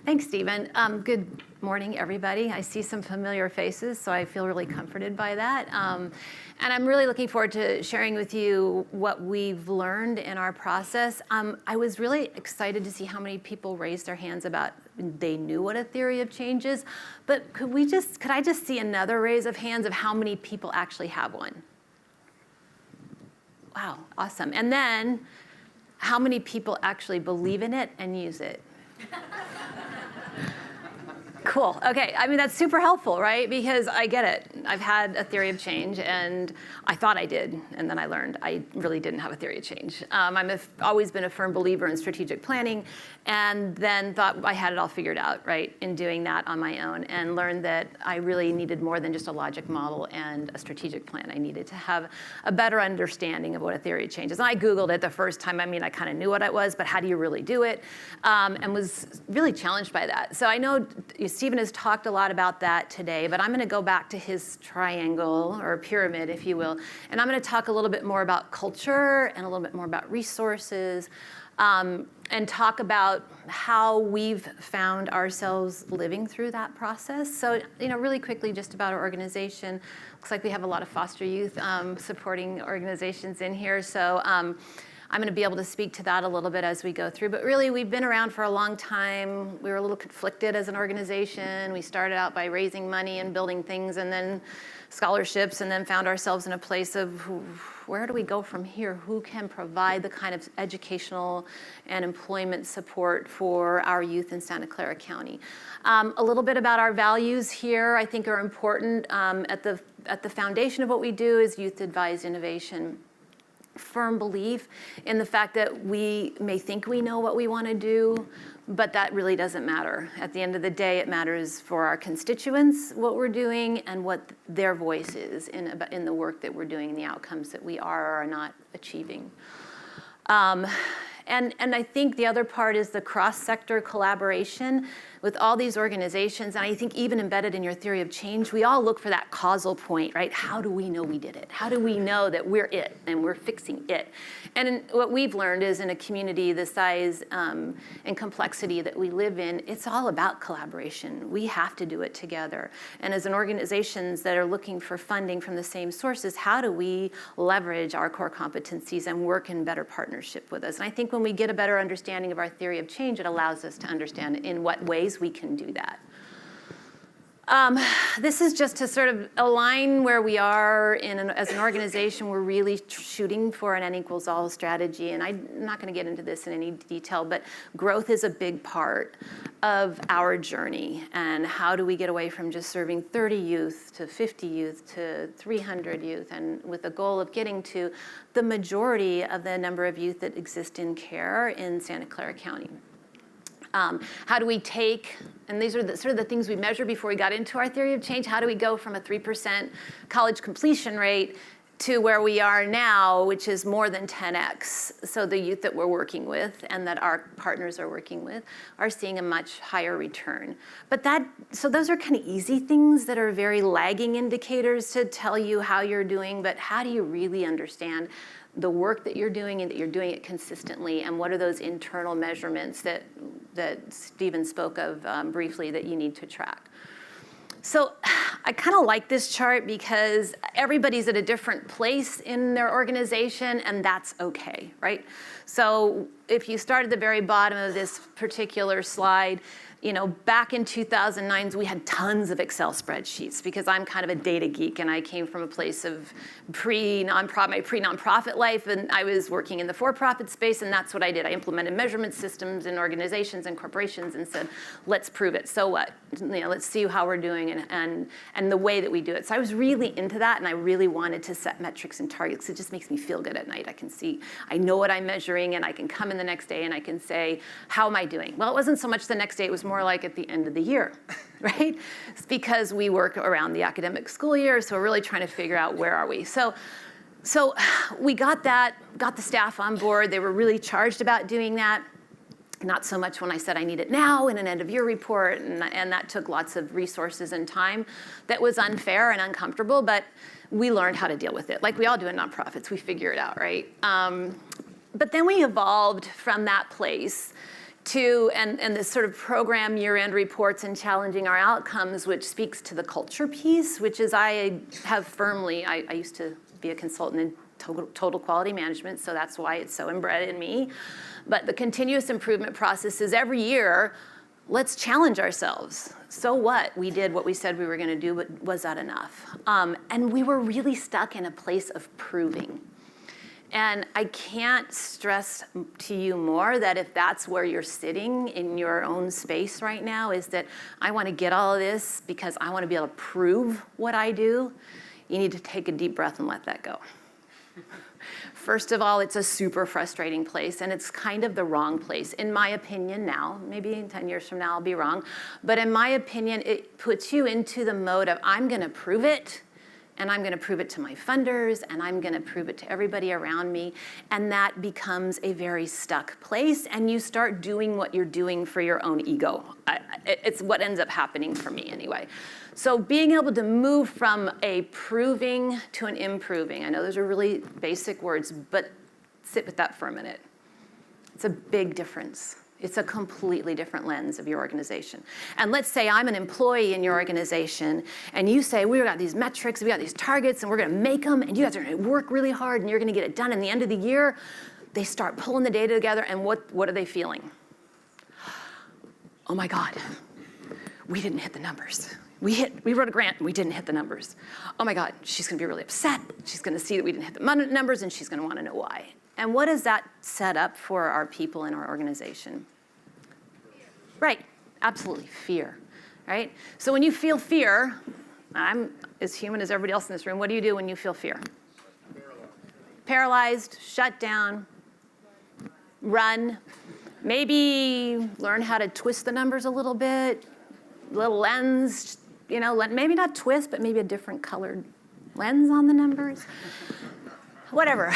Thanks, Steven. Good morning, everybody. I see some familiar faces, so I feel really comforted by that. And I'm really looking forward to sharing with you what we've learned in our process. I was really excited to see how many people raised their hands about they knew what a theory of change is, but could I just see another raise of hands of how many people actually have one? Wow, awesome. And then, how many people actually believe in it and use it? Cool, okay, I mean, that's super helpful, right? Because I get it. I've had a theory of change, and I thought I did, and then I learned I really didn't have a theory of change. I've always been a firm believer in strategic planning, and then thought I had it all figured out, right, in doing that on my own, and learned that I really needed more than just a logic model and a strategic plan. I needed to have a better understanding of what a theory of change is. And I Googled it the first time. I mean, I kind of knew what it was, but how do you really do it? And was really challenged by that. So I know Steven has talked a lot about that today, but I'm going to go back to his triangle, or pyramid, if you will, and I'm going to talk a little bit more about culture and a little bit more about resources, and talk about how we've found ourselves living through that process. So, really quickly, just about our organization. Looks like we have a lot of foster youth supporting organizations in here. So I'm going to be able to speak to that a little bit as we go through. But really, we've been around for a long time. We were a little conflicted as an organization. We started out by raising money and building things, and then scholarships, and then found ourselves in a place of where do we go from here? Who can provide the kind of educational and employment support for our youth in Santa Clara County? A little bit about our values here, I think, are important. At the foundation of what we do is youth-advised innovation. Firm belief in the fact that we may think we know what we want to do, but that really doesn't matter. At the end of the day, it matters for our constituents what we're doing and what their voice is in the work that we're doing and the outcomes that we are or are not achieving. And I think the other part is the cross-sector collaboration with all these organizations, and I think even embedded in your theory of change, we all look for that causal point, right? How do we know we did it? How do we know that we're it and we're fixing it? And what we've learned is in a community the size and complexity that we live in, it's all about collaboration. We have to do it together. And as an organizations that are looking for funding from the same sources, how do we leverage our core competencies and work in better partnership with us? And I think when we get a better understanding of our theory of change, it allows us to understand in what ways we can do that. This is just to sort of align where we are as an organization. We're really shooting for an N equals all strategy, and I'm not going to get into this in any detail, but growth is a big part of our journey. And how do we get away from just serving 30 youth to 50 youth to 300 youth, and with the goal of getting to the majority of the number of youth that exist in care in Santa Clara County. How do we take, and these are sort of the things we measured before we got into our theory of change, how do we go from a 3% college completion rate to where we are now, which is more than 10x. So the youth that we're working with and that our partners are working with are seeing a much higher return. But so those are kind of easy things that are very lagging indicators to tell you how you're doing, but how do you really understand the work that you're doing and that you're doing it consistently, and what are those internal measurements that Steven spoke of briefly that you need to track? So I kind of like this chart because everybody's at a different place in their organization, and that's okay, right? So if you start at the very bottom of this particular slide, Back in 2009, we had tons of Excel spreadsheets because I'm kind of a data geek and I came from a place of my pre-nonprofit life, and I was working in the for-profit space, and that's what I did. I implemented measurement systems in organizations and corporations and said, let's prove it. So what? Let's see how we're doing and the way that we do it. So I was really into that, and I really wanted to set metrics and targets. It just makes me feel good at night. I know what I'm measuring, and I can come in the next day and I can say, how am I doing? Well, it wasn't so much the next day, it was more like at the end of the year, right? It's because we work around the academic school year, so we're really trying to figure out where are we. So we got the staff on board. They were really charged about doing that. Not so much when I said I need it now in an end of year report, and that took lots of resources and time. That was unfair and uncomfortable, but we learned how to deal with it. Like we all do in nonprofits, we figure it out, right? But then we evolved from that place to, and this sort of program year-end reports and challenging our outcomes, which speaks to the culture piece, which is I used to be a consultant in total quality management, so that's why it's so inbred in me. But the continuous improvement process is every year, let's challenge ourselves. So what? We did what we said we were going to do, but was that enough? And we were really stuck in a place of proving. And I can't stress to you more that if that's where you're sitting in your own space right now, is that I want to get all of this because I want to be able to prove what I do, you need to take a deep breath and let that go. First of all, it's a super frustrating place, and it's kind of the wrong place, in my opinion now. Maybe in 10 years from now I'll be wrong. But in my opinion, it puts you into the mode of I'm going to prove it, and I'm going to prove it to my funders, and I'm going to prove it to everybody around me. And that becomes a very stuck place, and you start doing what you're doing for your own ego. It's what ends up happening for me anyway. So being able to move from a proving to an improving, I know those are really basic words, but sit with that for a minute. It's a big difference. It's a completely different lens of your organization. And let's say I'm an employee in your organization, and you say, we've got these metrics, we've got these targets, and we're going to make them, and you guys are going to work really hard, and you're going to get it done. And the end of the year, they start pulling the data together, and what are they feeling? Oh my God, we didn't hit the numbers. We wrote a grant, and we didn't hit the numbers. Oh my God, she's going to be really upset. She's going to see that we didn't hit the numbers, and she's going to want to know why. And what does that set up for our people in our organization? Fear. Right, absolutely, fear, right? So when you feel fear, I'm as human as everybody else in this room, what do you do when you feel fear? Paralyzed, shut down, run, maybe learn how to twist the numbers a little bit, little lens, maybe not twist, but maybe a different colored lens on the numbers. Whatever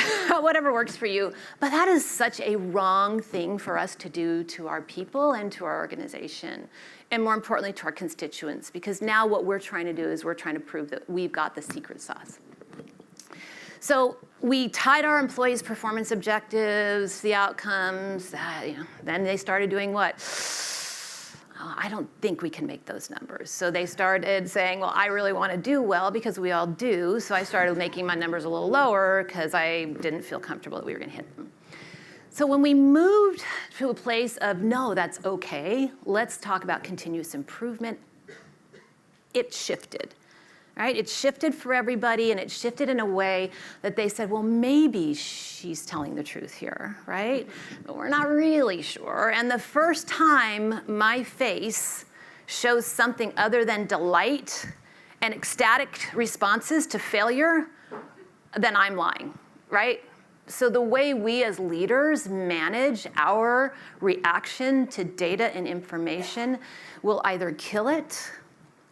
works for you. But that is such a wrong thing for us to do to our people and to our organization, and more importantly, to our constituents, because now what we're trying to do is we're trying to prove that we've got the secret sauce. So we tied our employees' performance objectives, the outcomes, then they started doing what? I don't think we can make those numbers. So they started saying, well, I really want to do well because we all do. So I started making my numbers a little lower because I didn't feel comfortable that we were going to hit them. So when we moved to a place of, no, that's okay, let's talk about continuous improvement, it shifted. Right? It shifted for everybody, and it shifted in a way that they said, well, maybe she's telling the truth here, right? But we're not really sure. And the first time my face shows something other than delight and ecstatic responses to failure, then I'm lying, right? So the way we as leaders manage our reaction to data and information will either kill it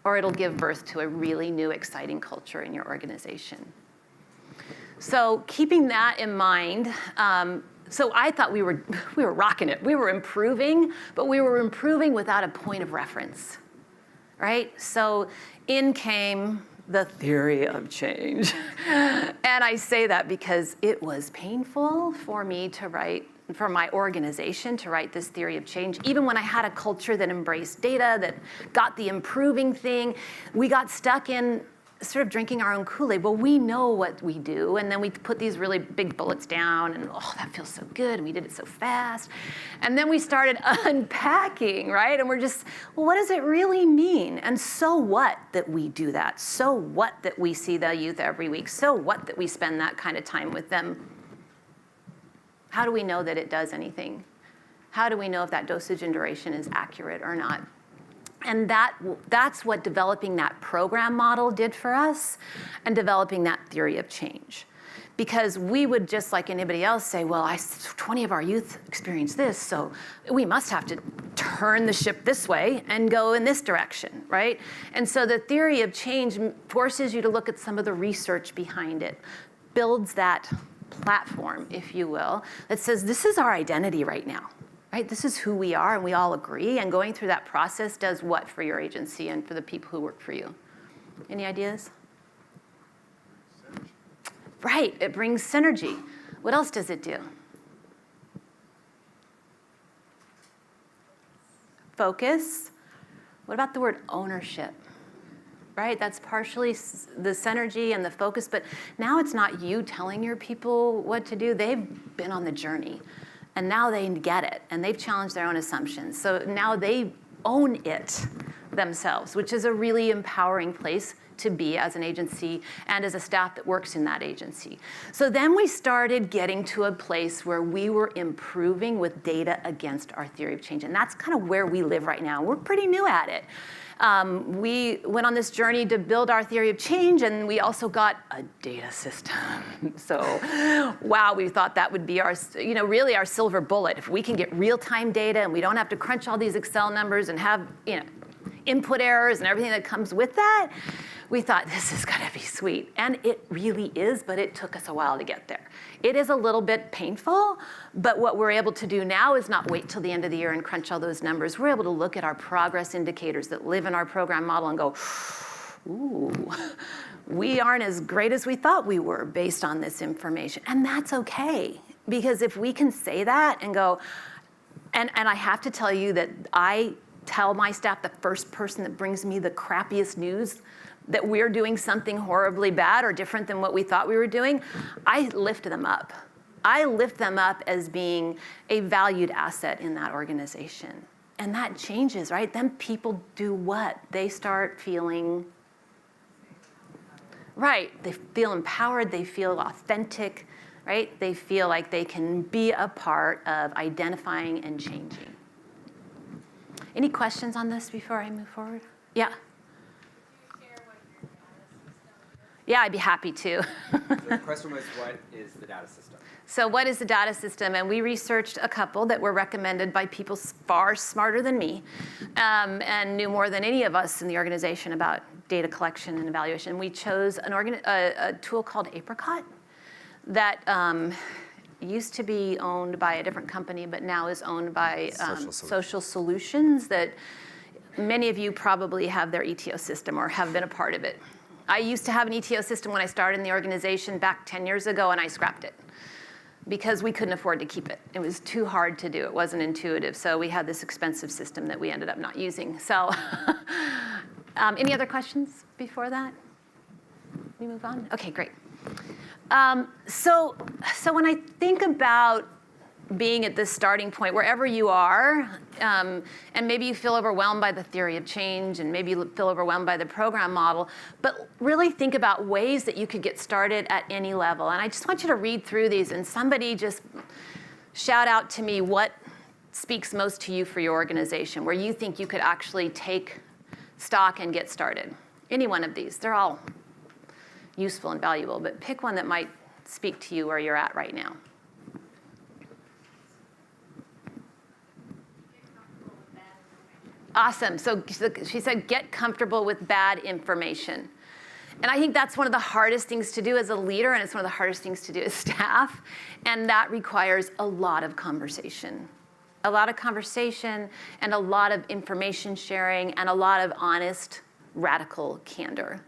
or it'll give birth to a really new, exciting culture in your organization. So keeping that in mind, so I thought we were rocking it. We were improving, but we were improving without a point of reference, right? So in came the theory of change. And I say that because it was painful for me to write, for my organization to write this theory of change. Even when I had a culture that embraced data, that got the improving thing, we got stuck in sort of drinking our own Kool-Aid. Well, we know what we do, and then we put these really big bullets down, and oh, that feels so good, and we did it so fast. And then we started unpacking, right? And we're just, well, what does it really mean? And so what that we do that? So what that we see the youth every week? So what that we spend that kind of time with them? How do we know that it does anything? How do we know if that dosage and duration is accurate or not? And that's what developing that program model did for us, and developing that theory of change. Because we would, just like anybody else, say, well, 20 of our youth experienced this, so we must have to turn the ship this way and go in this direction, right? And so the theory of change forces you to look at some of the research behind it, builds that platform, if you will, that says this is our identity right now. Right? This is who we are, and we all agree, and going through that process does what for your agency and for the people who work for you? Any ideas? Synergy. Right, it brings synergy. What else does it do? Focus. What about the word ownership? Right, that's partially the synergy and the focus, but now it's not you telling your people what to do. They've been on the journey. And now they get it, and they've challenged their own assumptions. So now they own it themselves, which is a really empowering place to be as an agency and as a staff that works in that agency. So then we started getting to a place where we were improving with data against our theory of change. And that's kind of where we live right now. We're pretty new at it. We went on this journey to build our theory of change, and we also got a data system. So, wow, we thought that would be our, really our silver bullet. If we can get real-time data and we don't have to crunch all these Excel numbers and have, input errors and everything that comes with that, we thought this is gonna be sweet. And it really is, but it took us a while to get there. It is a little bit painful, but what we're able to do now is not wait till the end of the year and crunch all those numbers. We're able to look at our progress indicators that live in our program model and go, ooh, we aren't as great as we thought we were based on this information. And that's okay, because if we can say that and go, and I have to tell you that I tell my staff, the first person that brings me the crappiest news that we're doing something horribly bad or different than what we thought we were doing, I lift them up. I lift them up as being a valued asset in that organization. And that changes, right? Then people do what? They start feeling, right, they feel empowered, they feel authentic, right? They feel like they can be a part of identifying and changing. Any questions on this before I move forward? Yeah. Yeah, I'd be happy to.
The question was, what is the data system?
So what is the data system? And we researched a couple that were recommended by people far smarter than me and knew more than any of us in the organization about data collection and evaluation. We chose a tool called Apricot that used to be owned by a different company, but now is owned by Social Solutions that many of you probably have their ETO system or have been a part of it. I used to have an ETO system when I started in the organization back 10 years ago, and I scrapped it because we couldn't afford to keep it. It was too hard to do. It wasn't intuitive. So we had this expensive system that we ended up not using. So any other questions before that? We move on? Okay, great. So when I think about being at this starting point, wherever you are, and maybe you feel overwhelmed by the theory of change, and maybe you feel overwhelmed by the program model, but really think about ways that you could get started at any level. And I just want you to read through these, and somebody just shout out to me what speaks most to you for your organization, where you think you could actually take stock and get started. Any one of these. They're all useful and valuable, but pick one that might speak to you where you're at right now. Awesome. So she said, get comfortable with bad information. And I think that's one of the hardest things to do as a leader, and it's one of the hardest things to do as staff. And that requires a lot of conversation. A lot of conversation and a lot of information sharing and a lot of honest, radical candor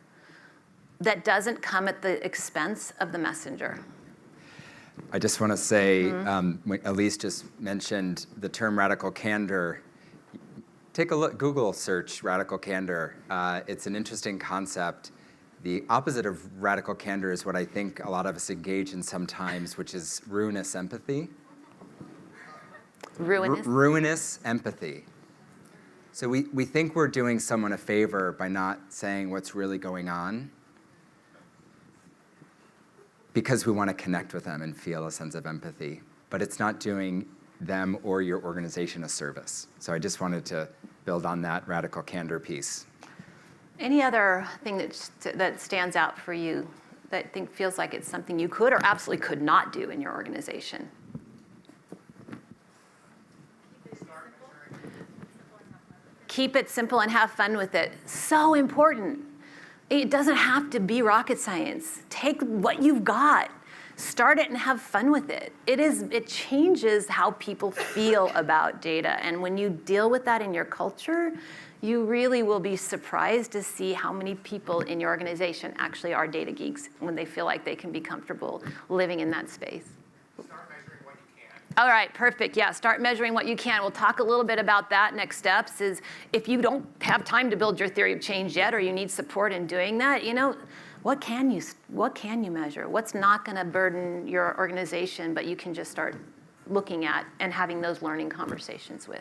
that doesn't come at the expense of the messenger.
I just want to say, when Elise just mentioned the term radical candor. Take a look, Google search radical candor. It's an interesting concept The opposite of radical candor is what I think a lot of us engage in sometimes, which is ruinous empathy.
Ruinous?
Ruinous empathy. So we think we're doing someone a favor by not saying what's really going on because we want to connect with them and feel a sense of empathy. But it's not doing them or your organization a service. So I just wanted to build on that radical candor piece.
Any other thing that stands out for you that feels like it's something you could or absolutely could not do in your organization? Keep it simple and have fun with it. So important. It doesn't have to be rocket science. Take what you've got, start it and have fun with it. It changes how people feel about data. And when you deal with that in your culture, you really will be surprised to see how many people in your organization actually are data geeks when they feel like they can be comfortable living in that space.
Start measuring what you can.
All right, perfect. Yeah, start measuring what you can. We'll talk a little bit about that. Next steps is if you don't have time to build your theory of change yet or you need support in doing that, what can you measure? What's not going to burden your organization, but you can just start looking at and having those learning conversations with?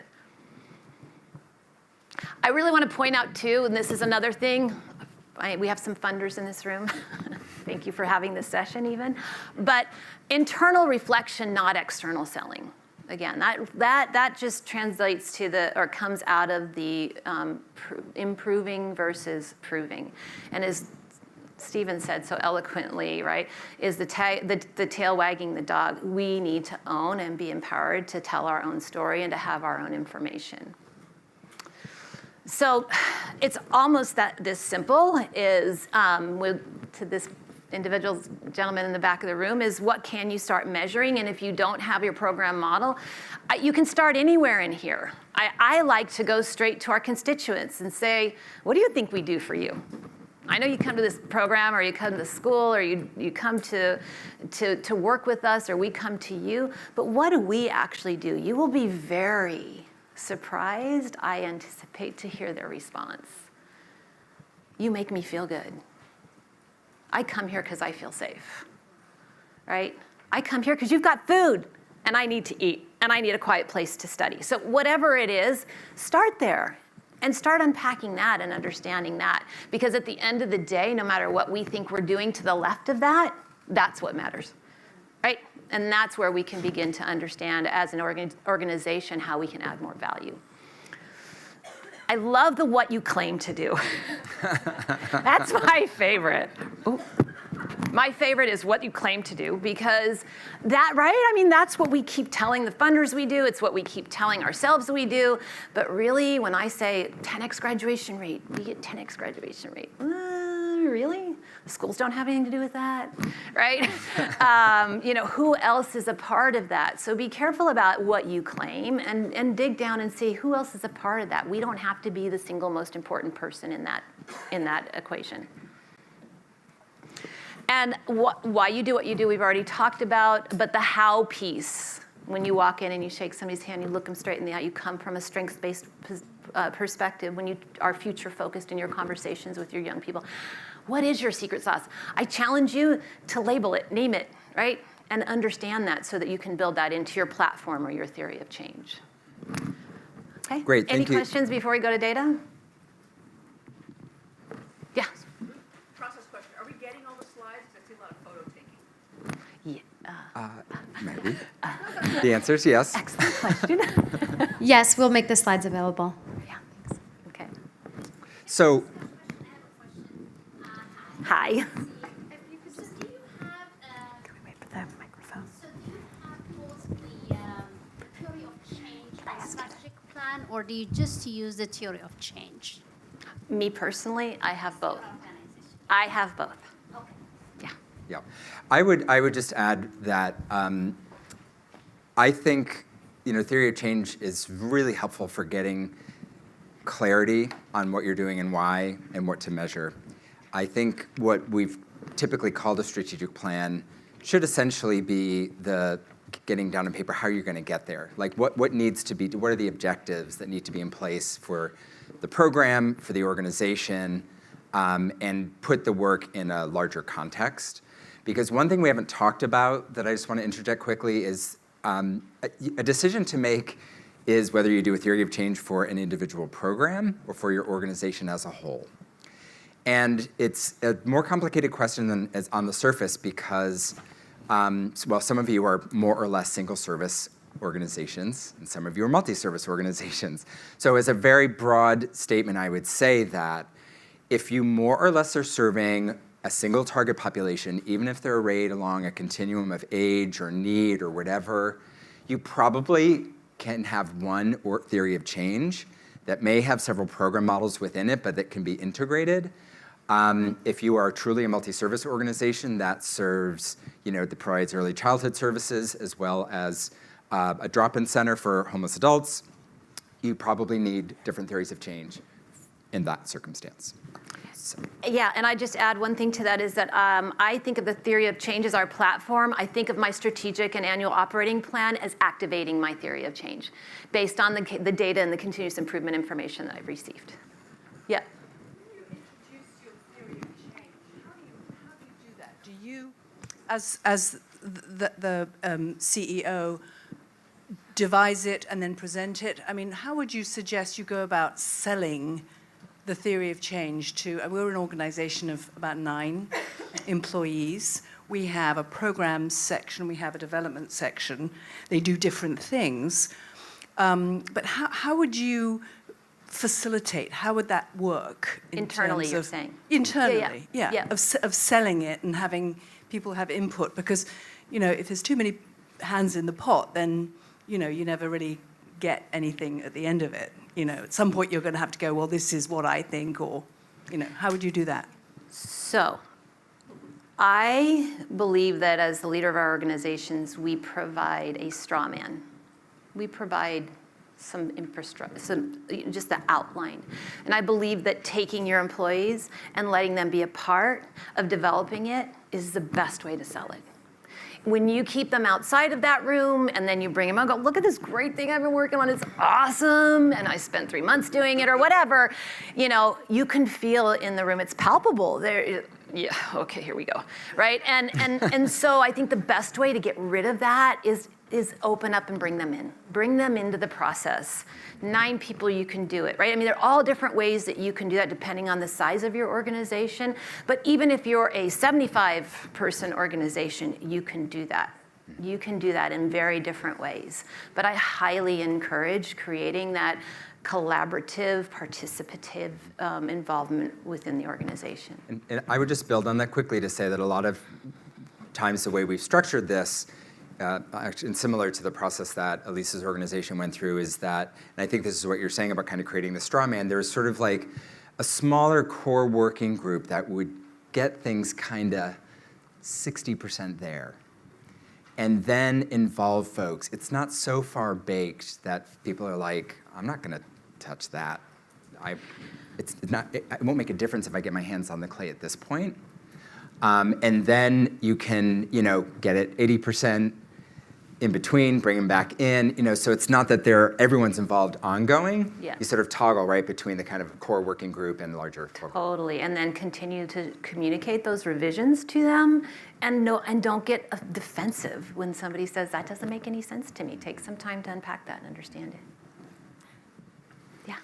I really want to point out too, and this is another thing, we have some funders in this room. Thank you for having this session even. But internal reflection, not external selling. Again, that just translates to or comes out of the improving versus proving. And as Steven said so eloquently, right, is the tail wagging the dog. We need to own and be empowered to tell our own story and to have our own information. So it's almost this simple is, to this individual gentleman in the back of the room, is what can you start measuring? And if you don't have your program model, you can start anywhere in here. I like to go straight to our constituents and say, what do you think we do for you? I know you come to this program or you come to the school or you come to work with us or we come to you, but what do we actually do? You will be very surprised, I anticipate to hear their response. You make me feel good. I come here because I feel safe, right? I come here because you've got food and I need to eat and I need a quiet place to study. So whatever it is, start there and start unpacking that and understanding that. Because at the end of the day, no matter what we think we're doing to the left of that, that's what matters, right? And that's where we can begin to understand as an organization how we can add more value. I love the what you claim to do. That's my favorite. Ooh. My favorite is what you claim to do because that's what we keep telling the funders we do. It's what we keep telling ourselves we do. But really, when I say 10x graduation rate, we get 10x graduation rate. Really? The schools don't have anything to do with that, right? Who else is a part of that? So be careful about what you claim and dig down and see who else is a part of that. We don't have to be the single most important person in that equation. And why you do what you do, we've already talked about, but the how piece, when you walk in and you shake somebody's hand, you look them straight in the eye, you come from a strengths-based perspective when you are future-focused in your conversations with your young people. What is your secret sauce? I challenge you to label it, name it, right? And understand that so that you can build that into your platform or your theory of change. Okay?
Great, thank you.
Any questions before we go to data? Yeah.
Process question. Are we getting all the slides? I see a lot of photo taking.
Maggie? The answer is yes.
Excellent question.
Yes, we'll make the slides available.
Yeah, thanks. Okay.
So,
Hi.
If you could just, do you have,
Can we wait for the microphone?
so do you have both the theory of change and strategic plan, or do you just use the theory of change?
Me personally, I have both.
Organization.
I have both.
Okay.
Yeah.
yeah, I would just add that I think theory of change is really helpful for getting clarity on what you're doing and why and what to measure. I think what we've typically called a strategic plan should essentially be the getting down on paper how you're going to get there. Like what needs to be, what are the objectives that need to be in place for the program, for the organization, and put the work in a larger context. Because one thing we haven't talked about that I just want to interject quickly is a decision to make is whether you do a theory of change for an individual program or for your organization as a whole. And it's a more complicated question than is on the surface because, well, some of you are more or less single service organizations, and some of you are multi-service organizations. So as a very broad statement, I would say that if you more or less are serving a single target population, even if they're arrayed along a continuum of age or need or whatever, you probably can have one theory of change that may have several program models within it, but that can be integrated. If you are truly a multi-service organization that serves, that provides early childhood services as well as a drop-in center for homeless adults, you probably need different theories of change in that circumstance. So.
Yeah, and I just add one thing to that is that I think of the theory of change as our platform. I think of my strategic and annual operating plan as activating my theory of change based on the data and the continuous improvement information that I've received. Yeah.
When you introduce your theory of change, how do you do that? Do you, as the CEO, devise it and then present it? I mean, how would you suggest you go about selling the theory of change to, we're an organization of about 9 employees. We have a programs section, we have a development section. They do different things. But how would you facilitate, how would that work?
Internally, you're saying?
Internally,
Yeah.
Of selling it and having people have input. Because, if there's too many hands in the pot, then, you never really get anything at the end of it. At some point you're going to have to go, well, this is what I think, or, how would you do that?
So, I believe that as the leader of our organizations, we provide a straw man. We provide some infrastructure, just the outline. And I believe that taking your employees and letting them be a part of developing it is the best way to sell it. When you keep them outside of that room and then you bring them out and go, look at this great thing I've been working on, it's awesome, and I spent 3 months doing it or whatever, you can feel in the room, it's palpable. Yeah, okay, here we go, right? And so I think the best way to get rid of that is open up and bring them in. Bring them into the process. 9 people, you can do it, right? I mean, there are all different ways that you can do that depending on the size of your organization. But even if you're a 75-person organization, you can do that. You can do that in very different ways. But I highly encourage creating that collaborative, participative involvement within the organization.
And I would just build on that quickly to say that a lot of times the way we've structured this, and similar to the process that Elise's organization went through, is that, and I think this is what you're saying about kind of creating the straw man, there's sort of like a smaller core working group that would get things kind of 60% there. And then involve folks. It's not so far baked that people are like, I'm not going to touch that. It won't make a difference if I get my hands on the clay at this point. And then you can, get it 80% in between, bring them back in, so it's not that everyone's involved ongoing.
Yeah.
You sort of toggle right between the kind of core working group and larger.
Totally, and then continue to communicate those revisions to them, and don't get defensive when somebody says, that doesn't make any sense to me. Take some time to unpack that and understand it. Yeah.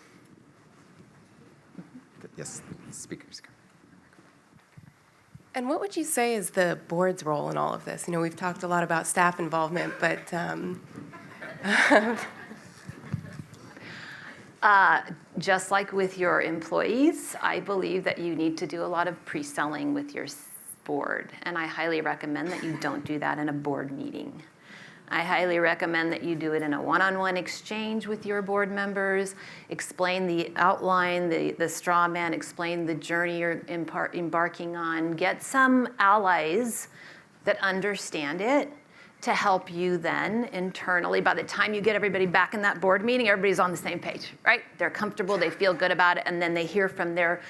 Yes, speakers.
And what would you say is the board's role in all of this? We've talked a lot about staff involvement, but
just like with your employees, I believe that you need to do a lot of pre-selling with your board, and I highly recommend that you don't do that in a board meeting. I highly recommend that you do it in a one-on-one exchange with your board members, explain the outline, the straw man, explain the journey you're embarking on, get some allies that understand it to help you then internally. By the time you get everybody back in that board meeting, everybody's on the same page, right? They're comfortable, they feel good about it, and then they hear from their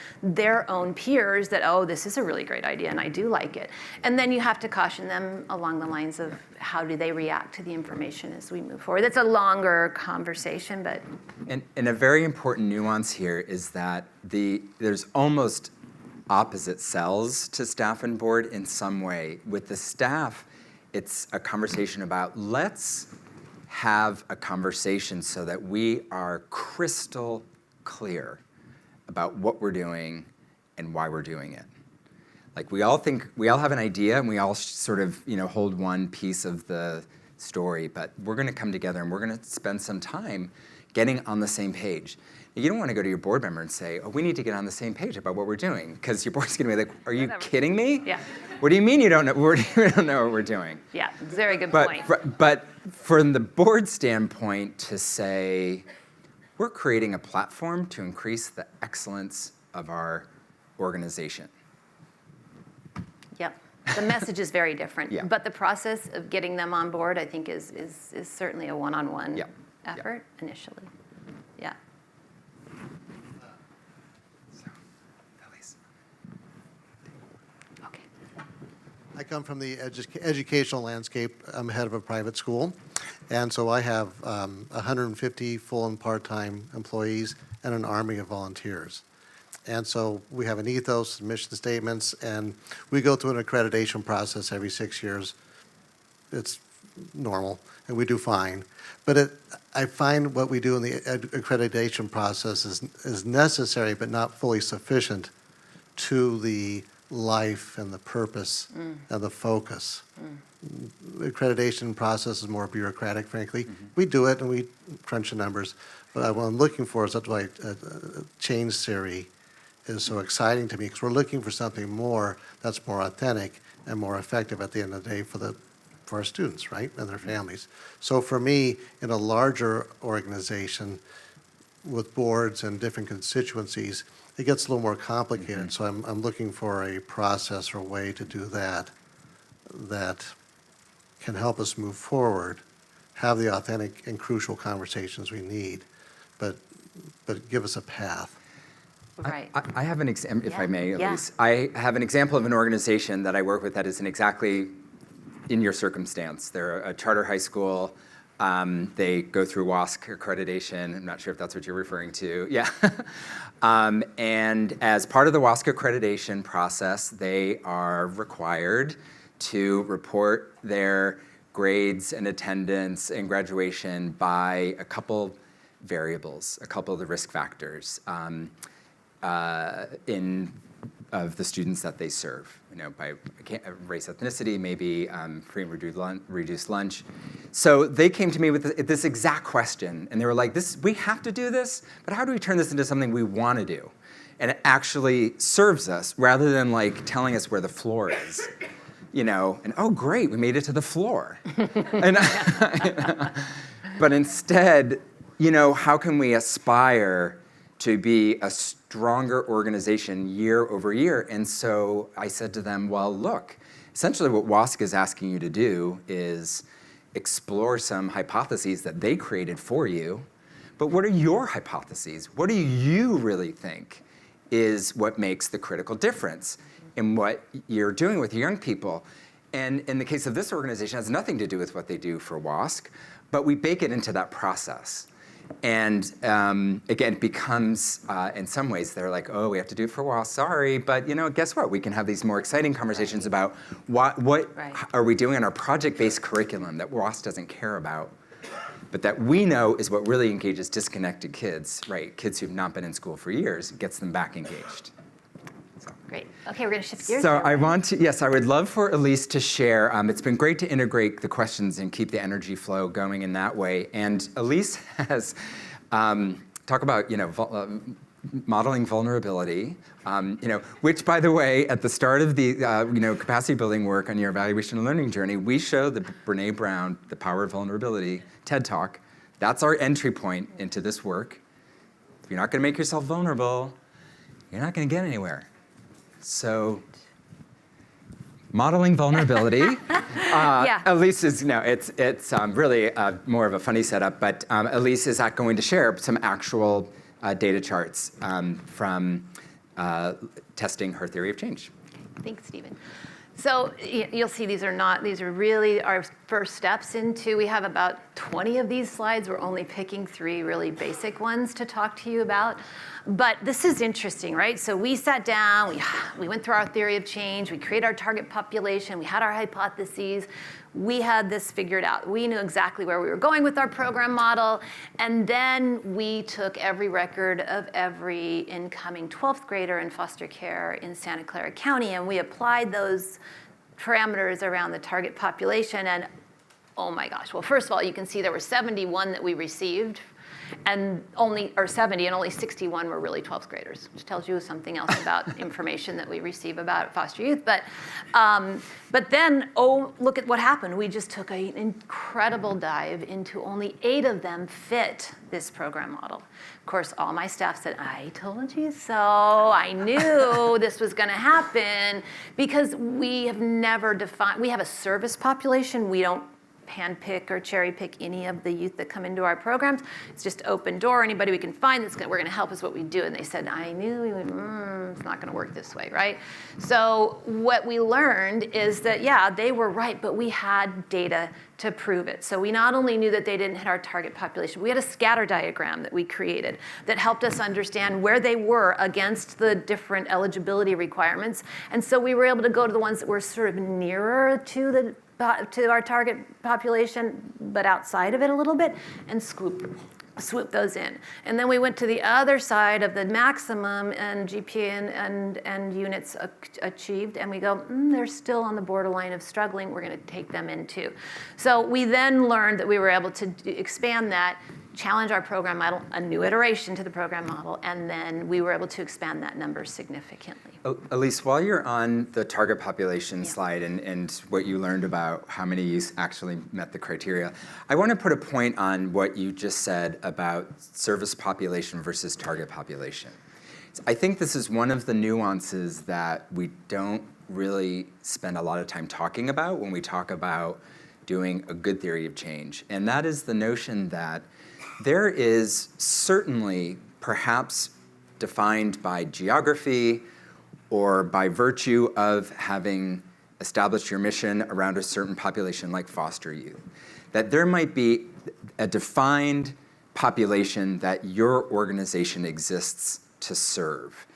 own peers that, oh, this is a really great idea and I do like it. And then you have to caution them along the lines of how do they react to the information as we move forward. That's a longer conversation, but.
And a very important nuance here is that there's almost opposite sells to staff and board in some way. With the staff, it's a conversation about let's have a conversation so that we are crystal clear about what we're doing and why we're doing it. Like we all have an idea and we all sort of, hold one piece of the story, but we're gonna come together and we're gonna spend some time getting on the same page. You don't wanna go to your board member and say, oh, we need to get on the same page about what we're doing, because your board's gonna be like, are you kidding me?
Yeah.
What do you mean you don't know, we don't know what we're doing?
Yeah, very good point.
But from the board standpoint, to say, we're creating a platform to increase the excellence of our organization.
Yep. The message is very different.
Yeah.
But the process of getting them on board, I think, is certainly a one-on-one
Yeah.
effort initially. Yeah.
Elise.
Okay.
I come from the educational landscape. I'm head of a private school. And so I have 150 full and part-time employees and an army of volunteers. And so we have an ethos, mission statements, and we go through an accreditation process every 6 years. It's normal, and we do fine. But I find what we do in the accreditation process is necessary but not fully sufficient to the life and the purpose and the focus. The accreditation process is more bureaucratic, frankly. We do it and we crunch the numbers. But what I'm looking for is that's why change theory is so exciting to me, because we're looking for something more that's more authentic and more effective at the end of the day for our students, right, and their families. So for me, in a larger organization with boards and different constituencies, it gets a little more complicated. So I'm looking for a process or a way to do that can help us move forward, have the authentic and crucial conversations we need, but give us a path.
Right.
I have an example, if I
Yeah.
may,
Yeah.
Elise. I have an example of an organization that I work with that isn't exactly in your circumstance. They're a charter high school. They go through WASC accreditation. I'm not sure if that's what you're referring to. Yeah. And as part of the WASC accreditation process, they are required to report their grades and attendance and graduation by a couple variables, a couple of the risk factors of the students that they serve. By race, ethnicity, maybe free and reduced lunch. So they came to me with this exact question, and they were like, we have to do this, but how do we turn this into something we want to do? And it actually serves us, rather than like telling us where the floor is. And oh great, we made it to the floor. And, but instead, how can we aspire to be a stronger organization year over year? And so I said to them, well, look, essentially what WASC is asking you to do is explore some hypotheses that they created for you. But what are your hypotheses? What do you really think is what makes the critical difference in what you're doing with your young people? And in the case of this organization, it has nothing to do with what they do for WASC, but we bake it into that process. And again, it becomes, in some ways, they're like, oh, we have to do it for WASC, sorry. But guess what? We can have these more exciting conversations about what are we doing in our project-based curriculum that WASC doesn't care about, but that we know is what really engages disconnected kids, right? Kids who've not been in school for years, gets them back engaged.
Great. Okay, we're going to shift gears.
So
now.
I would love for Elise to share. It's been great to integrate the questions and keep the energy flow going in that way. And Elise has talk about modeling vulnerability, which, by the way, at the start of the capacity building work on your evaluation and learning journey, we show the Brene Brown, The Power of Vulnerability TED Talk. That's our entry point into this work. If you're not going to make yourself vulnerable, you're not going to get anywhere. So, modeling vulnerability.
Yeah.
Elise is, it's really more of a funny setup, but Elise is going to share some actual data charts from testing her theory of change.
Thanks, Stephen. So you'll see these are really our first steps into, we have about 20 of these slides. We're only picking 3 really basic ones to talk to you about. But this is interesting, right? So we sat down, we went through our theory of change, we created our target population, we had our hypotheses, we had this figured out. We knew exactly where we were going with our program model, and then we took every record of every incoming 12th grader in foster care in Santa Clara County, and we applied those parameters around the target population, and oh my gosh. Well, first of all, you can see there were 71 that we received, and only 61 were really 12th graders, which tells you something else about information that we receive about foster youth. But then, oh, look at what happened. We just took an incredible dive into only 8 of them fit this program model. Of course, all my staff said, I told you so. I knew this was going to happen, because we have never defined, we have a service population. We don't handpick or cherry pick any of the youth that come into our programs. It's just open door. Anybody we can find we're going to help is what we do. And they said, I knew it's not going to work this way, right? So what we learned is that, yeah, they were right, but we had data to prove it. So we not only knew that they didn't hit our target population, we had a scatter diagram that we created that helped us understand where they were against the different eligibility requirements. And so we were able to go to the ones that were sort of nearer to our target population, but outside of it a little bit, and swoop those in. And then we went to the other side of the maximum and GPA and units achieved, and we go, they're still on the borderline of struggling. We're going to take them in too. So we then learned that we were able to expand that, challenge our program model, a new iteration to the program model, and then we were able to expand that number significantly.
Elise, while you're on the target population slide and what you learned about how many youth actually met the criteria, I want to put a point on what you just said about service population versus target population. I think this is one of the nuances that we don't really spend a lot of time talking about when we talk about doing a good theory of change, and that is the notion that there is certainly, perhaps defined by geography or by virtue of having established your mission around a certain population like foster youth, that there might be a defined population that your organization exists to serve.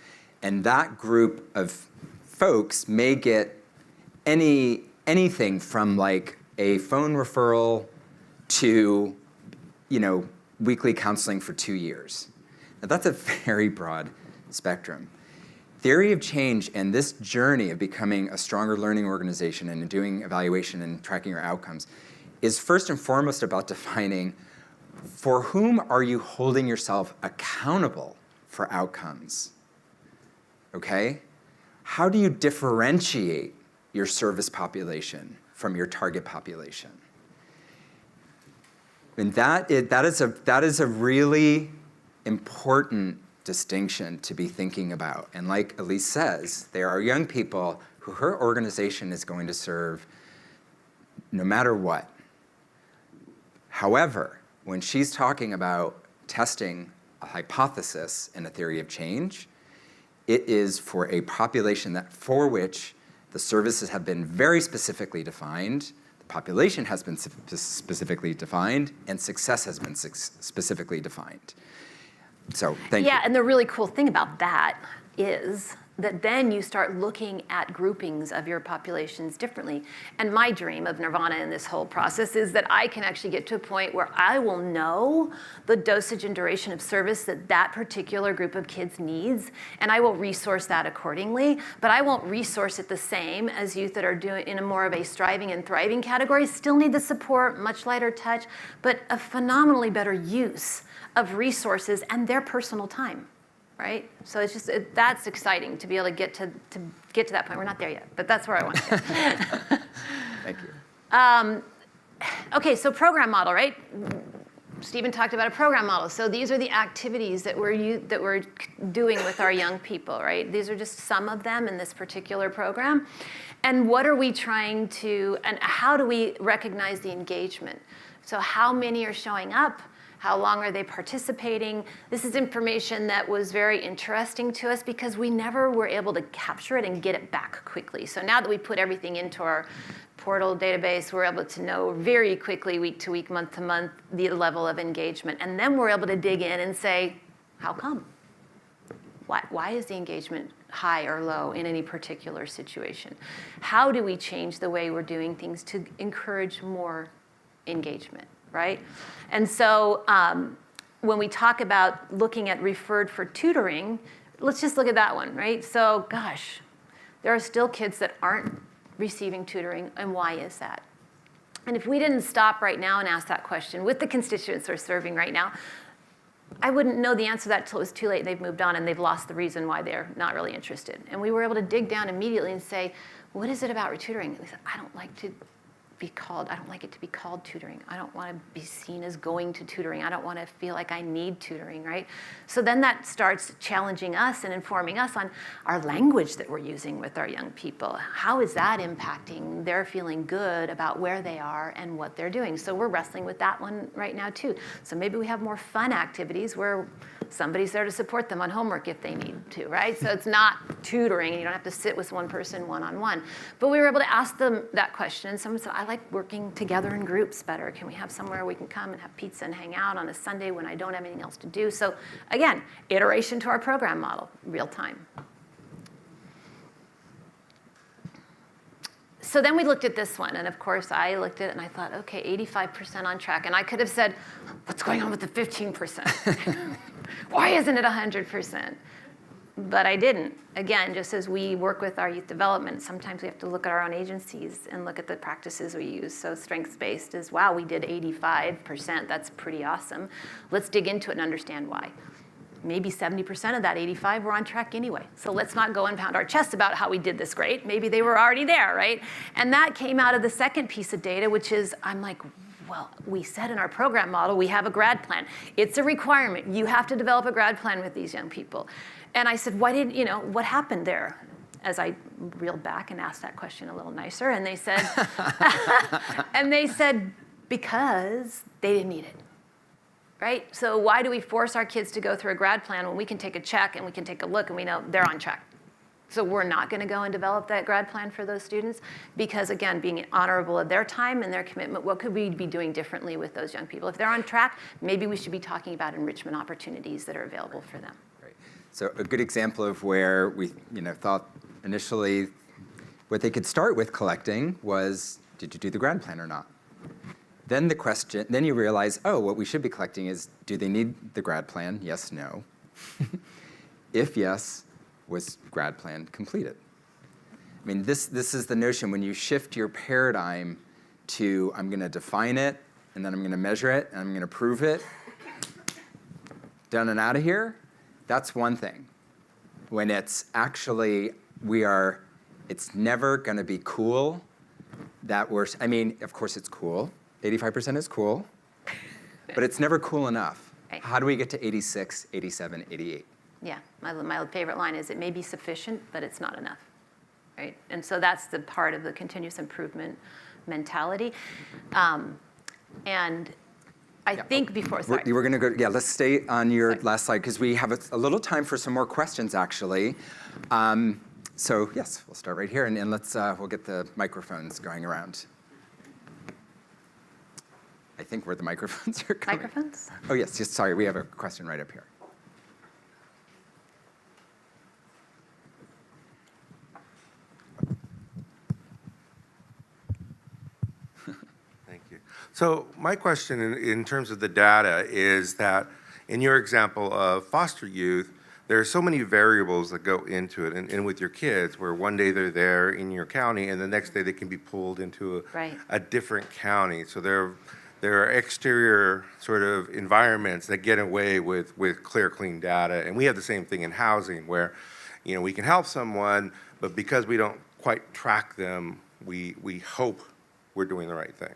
And that group of folks may get anything from like a phone referral to, weekly counseling for 2 years. Now that's a very broad spectrum. Theory of change and this journey of becoming a stronger learning organization and doing evaluation and tracking your outcomes is first and foremost about defining for whom are you holding yourself accountable for outcomes, okay? How do you differentiate your service population from your target population? And that is a really important distinction to be thinking about. And like Elise says, there are young people who her organization is going to serve no matter what. However, when she's talking about testing a hypothesis and a theory of change, it is for a population for which the services have been very specifically defined, the population has been specifically defined, and success has been specifically defined. So thank you.
Yeah, and the really cool thing about that is that then you start looking at groupings of your populations differently. And my dream of nirvana in this whole process is that I can actually get to a point where I will know the dosage and duration of service that that particular group of kids needs, and I will resource that accordingly, but I won't resource it the same as youth that are doing in a more of a striving and thriving category, still need the support, much lighter touch, but a phenomenally better use of resources and their personal time. Right? So it's just, that's exciting to be able to get to that point. We're not there yet, but that's where I want to get.
Thank you.
Okay, so program model, right? Stephen talked about a program model. So these are the activities that we're doing with our young people, right? These are just some of them in this particular program. And what are we trying to, and how do we recognize the engagement? So how many are showing up? How long are they participating? This is information that was very interesting to us because we never were able to capture it and get it back quickly. So now that we put everything into our portal database, we're able to know very quickly, week to week, month to month, the level of engagement. And then we're able to dig in and say, how come? Why is the engagement high or low in any particular situation? How do we change the way we're doing things to encourage more engagement, right? And so when we talk about looking at referred for tutoring, let's just look at that one, right? So gosh, there are still kids that aren't receiving tutoring, and why is that? And if we didn't stop right now and ask that question with the constituents we're serving right now, I wouldn't know the answer to that until it was too late and they've moved on and they've lost the reason why they're not really interested. And we were able to dig down immediately and say, what is it about tutoring? And they said, I don't like it to be called tutoring. I don't want to be seen as going to tutoring. I don't want to feel like I need tutoring, right? So then that starts challenging us and informing us on our language that we're using with our young people. How is that impacting their feeling good about where they are and what they're doing? So we're wrestling with that one right now too. So maybe we have more fun activities where somebody's there to support them on homework if they need to, right? So it's not tutoring, and you don't have to sit with one person one-on-one. But we were able to ask them that question, and someone said, I like working together in groups better. Can we have somewhere we can come and have pizza and hang out on a Sunday when I don't have anything else to do? So again, iteration to our program model, real time. So then we looked at this one, and of course I looked at it and I thought, okay, 85% on track. And I could have said, what's going on with the 15%? Why isn't it 100%? But I didn't. Again, just as we work with our youth development, sometimes we have to look at our own agencies and look at the practices we use. So strengths-based is, wow, we did 85%. That's pretty awesome. Let's dig into it and understand why. Maybe 70% of that 85 were on track anyway. So let's not go and pound our chests about how we did this great. Maybe they were already there, right? And that came out of the second piece of data, which is, I'm like, well, we said in our program model, we have a grad plan. It's a requirement. You have to develop a grad plan with these young people. And I said, what happened there? As I reeled back and asked that question a little nicer, and they said, because they didn't need it. Right? So why do we force our kids to go through a grad plan when we can take a check and we can take a look and we know they're on track? So we're not going to go and develop that grad plan for those students because, again, being honorable of their time and their commitment, what could we be doing differently with those young people? If they're on track, maybe we should be talking about enrichment opportunities that are available for them.
Right. So a good example of where we thought initially what they could start with collecting was, did you do the grad plan or not? Then you realize, oh, what we should be collecting is, do they need the grad plan? Yes, no. If yes, was grad plan completed? I mean, this is the notion when you shift your paradigm to, I'm going to define it, and then I'm going to measure it, and I'm going to prove it, done and out of here, that's one thing. When it's actually, it's never going to be cool that of course it's cool. 85% is cool, but it's never cool enough.
Right.
How do we get to 86, 87, 88?
Yeah, my favorite line is, it may be sufficient, but it's not enough, right? And so that's the part of the continuous improvement mentality. And I think before, sorry.
We're going to go, let's stay on your last slide, because we have a little time for some more questions, actually. So yes, we'll start right here, and we'll get the microphones going around. I think where the microphones are coming.
Microphones?
Oh, yes, sorry, we have a question right up here.
Thank you. So my question in terms of the data is that in your example of foster youth, there are so many variables that go into it, and with your kids, where one day they're there in your county, and the next day they can be pulled into a different county. So there are exterior sort of environments that get away with clear, clean data. And we have the same thing in housing where, we can help someone, but because we don't quite track them, we hope we're doing the right thing.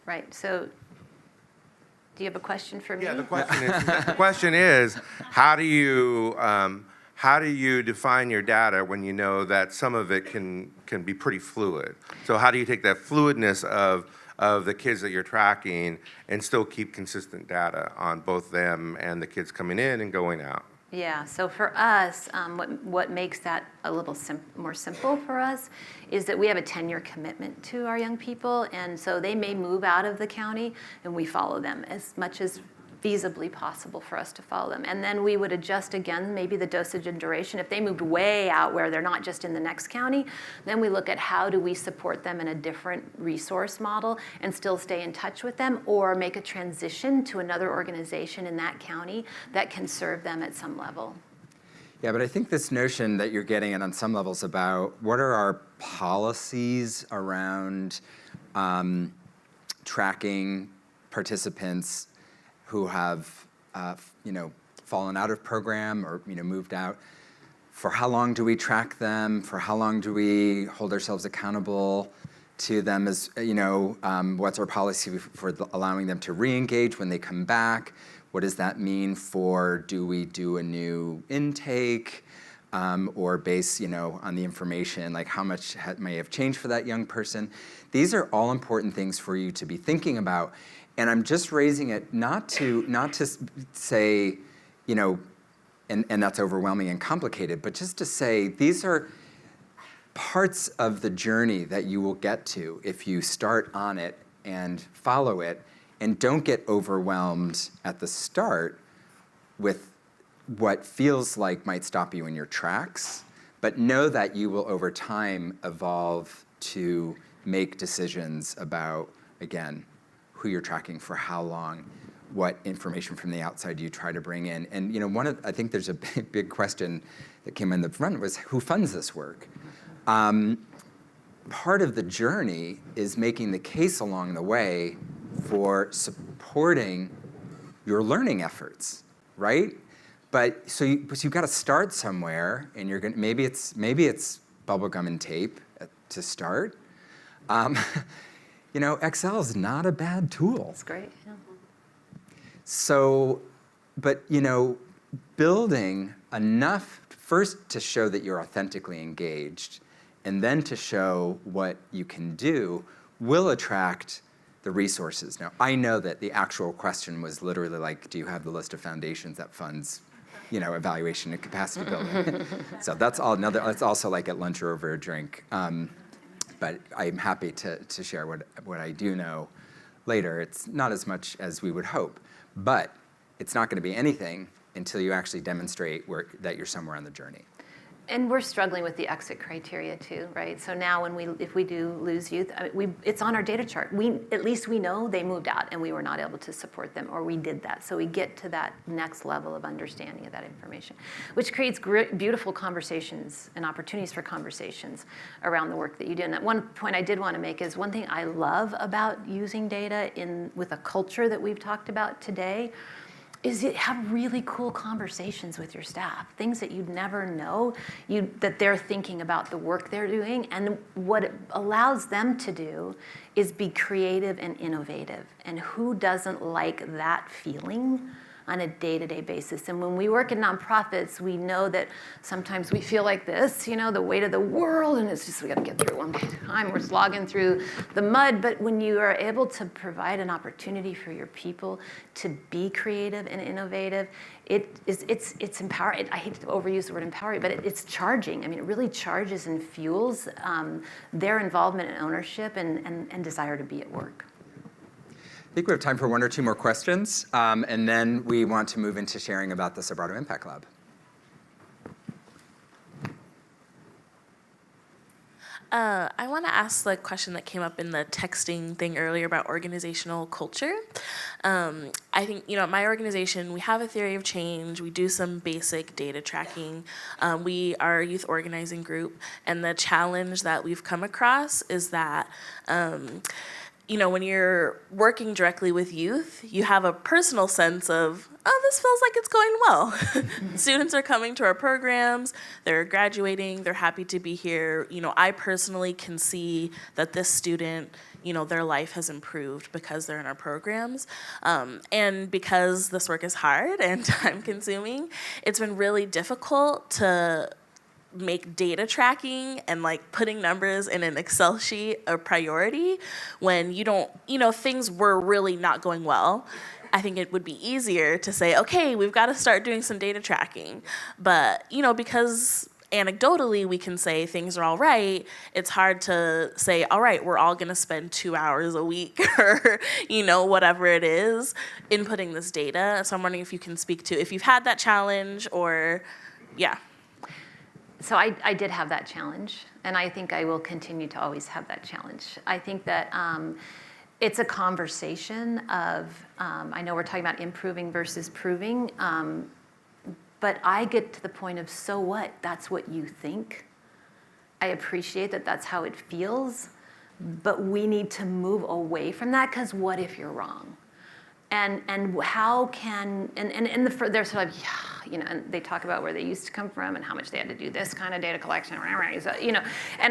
Right, so do you have a question for me?
Yeah, the question is, how do you define your data when you know that some of it can be pretty fluid? So how do you take that fluidness of the kids that you're tracking and still keep consistent data on both them and the kids coming in and going out?
Yeah, so for us, what makes that a little more simple for us is that we have a 10-year commitment to our young people, and so they may move out of the county, and we follow them as much as feasibly possible for us to follow them. And then we would adjust again, maybe the dosage and duration. If they moved way out where they're not just in the next county, then we look at how do we support them in a different resource model and still stay in touch with them, or make a transition to another organization in that county that can serve them at some level.
Yeah, but I think this notion that you're getting at on some levels about what are our policies around tracking participants who have, fallen out of program or, moved out. For how long do we track them? For how long do we hold ourselves accountable to them? As what's our policy for allowing them to re-engage when they come back? What does that mean for, do we do a new intake or base, on the information, like how much may have changed for that young person? These are all important things for you to be thinking about. And I'm just raising it not to say, and that's overwhelming and complicated, but just to say these are parts of the journey that you will get to if you start on it and follow it, and don't get overwhelmed at the start with what feels like might stop you in your tracks, but know that you will over time evolve to make decisions about, again, who you're tracking for how long, what information from the outside you try to bring in. And I think there's a big question that came in the front was, who funds this work? Part of the journey is making the case along the way for supporting your learning efforts, right? But you've got to start somewhere, and you're going maybe it's bubblegum and tape to start. Excel is not a bad tool.
It's great. Yeah.
So, but building enough first to show that you're authentically engaged, and then to show what you can do will attract the resources. Now, I know that the actual question was literally like, do you have the list of foundations that funds, evaluation and capacity building? So that's also like at lunch or over a drink. But I'm happy to share what I do know later. It's not as much as we would hope, but it's not going to be anything until you actually demonstrate that you're somewhere on the journey.
And we're struggling with the exit criteria too, right? So now if we do lose youth, it's on our data chart. At least we know they moved out and we were not able to support them, or we did that. So we get to that next level of understanding of that information, which creates beautiful conversations and opportunities for conversations around the work that you do. And that one point I did want to make is one thing I love about using data with a culture that we've talked about today is you have really cool conversations with your staff, things that you'd never know that they're thinking about the work they're doing. And what it allows them to do is be creative and innovative. And who doesn't like that feeling on a day-to-day basis? And when we work in nonprofits, we know that sometimes we feel like this, the weight of the world, and it's just, we gotta get through one day at a time. We're slogging through the mud. But when you are able to provide an opportunity for your people to be creative and innovative, it's empowering. I hate to overuse the word empowering, but it's charging. It really charges and fuels their involvement and ownership and desire to be at work.
I think we have time for one or two more questions, and then we want to move into sharing about the Sobrato Impact Lab.
I want to ask the question that came up in the texting thing earlier about organizational culture. I think, at my organization, we have a theory of change. We do some basic data tracking. We are a youth organizing group, and the challenge that we've come across is that when you're working directly with youth, you have a personal sense of, this feels like it's going well. Students are coming to our programs, they're graduating, they're happy to be here. I personally can see that this student, their life has improved because they're in our programs. And because this work is hard and time consuming, it's been really difficult to make data tracking and putting numbers in an Excel sheet a priority when you don't, things were really not going well. I think it would be easier to say, okay, we've got to start doing some data tracking. But, because anecdotally we can say things are all right, it's hard to say, all right, we're all going to spend 2 hours a week or, whatever it is, inputting this data. So I'm wondering if you can speak to if you've had that challenge or, yeah.
So I did have that challenge, and I think I will continue to always have that challenge. I think that it's a conversation of, I know we're talking about improving versus proving, but I get to the point of, so what? That's what you think. I appreciate that that's how it feels, but we need to move away from that, because what if you're wrong? And how can, they're sort of, yeah, and they talk about where they used to come from and how much they had to do this kind of data collection, so, and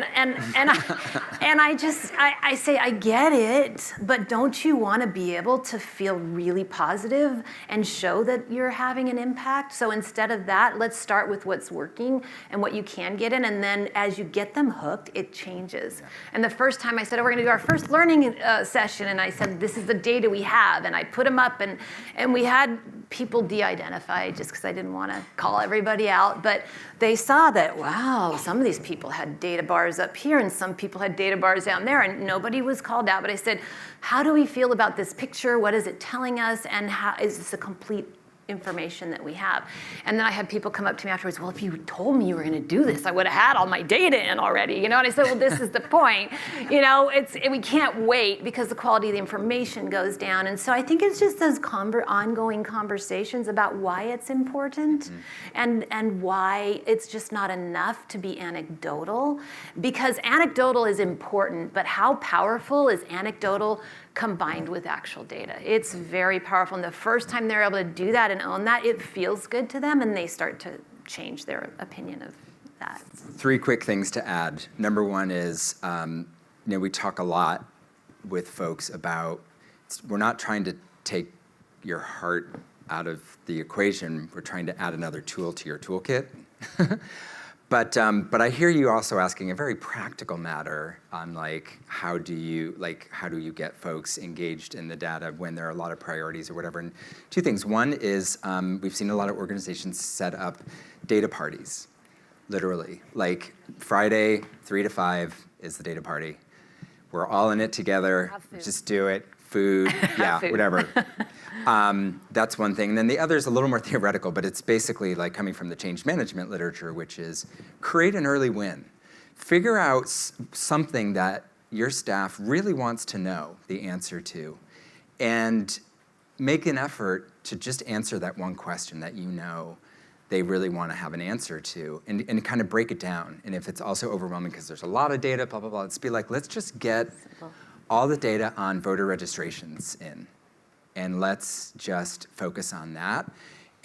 I say, I get it, but don't you want to be able to feel really positive and show that you're having an impact? So instead of that, let's start with what's working and what you can get in, and then as you get them hooked, it changes. Yeah. And the first time I said, oh, we're going to do our first learning session, and I said, this is the data we have, and I put them up, and we had people de-identified just because I didn't want to call everybody out, but they saw that, wow, some of these people had data bars up here and some people had data bars down there, and nobody was called out. But I said, how do we feel about this picture? What is it telling us? And how is this a complete information that we have? And then I had people come up to me afterwards, well, if you told me you were going to do this, I would have had all my data in already, And I said, well, this is the point. We can't wait because the quality of the information goes down. And so I think it's just those ongoing conversations about why it's important and why it's just not enough to be anecdotal, because anecdotal is important, but how powerful is anecdotal combined with actual data? It's very powerful. And the first time they're able to do that and own that, it feels good to them, and they start to change their opinion of that.
3 quick things to add. Number one is, we talk a lot with folks about, we're not trying to take your heart out of the equation. We're trying to add another tool to your toolkit. But I hear you also asking a very practical matter on how do you get folks engaged in the data when there are a lot of priorities or whatever. And 2 things. One is we've seen a lot of organizations set up data parties, literally. Like Friday, 3 to 5 is the data party. We're all in it together. Just do it. Food, yeah,
food.
Whatever. That's one thing. And then the other is a little more theoretical, but it's basically coming from the change management literature, which is create an early win. Figure out something that your staff really wants to know the answer to, and make an effort to just answer that one question that they really want to have an answer to, and kind of break it down. And if it's also overwhelming because there's a lot of data, blah, blah, blah, let's be let's just get all the data on voter registrations in. And let's just focus on that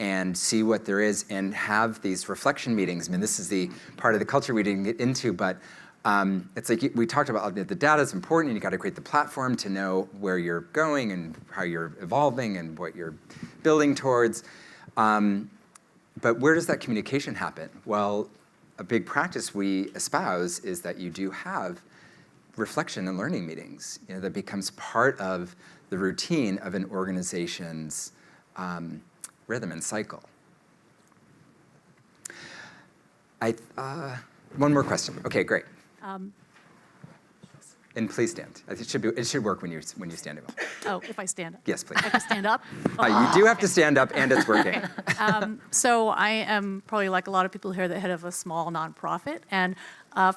and see what there is and have these reflection meetings. I mean, this is the part of the culture we didn't get into, but it's we talked about the data is important, and you got to create the platform to know where you're going and how you're evolving and what you're building towards. But where does that communication happen? Well, a big practice we espouse is that you do have reflection and learning meetings. That becomes part of the routine of an organization's rhythm and cycle. One more question. Okay, great. And please stand. It should work when you stand up.
Oh, if I stand up?
Yes, please.
I have to stand up?
You do have to stand up, and it's working.
So I am probably like a lot of people here, the head of a small nonprofit. And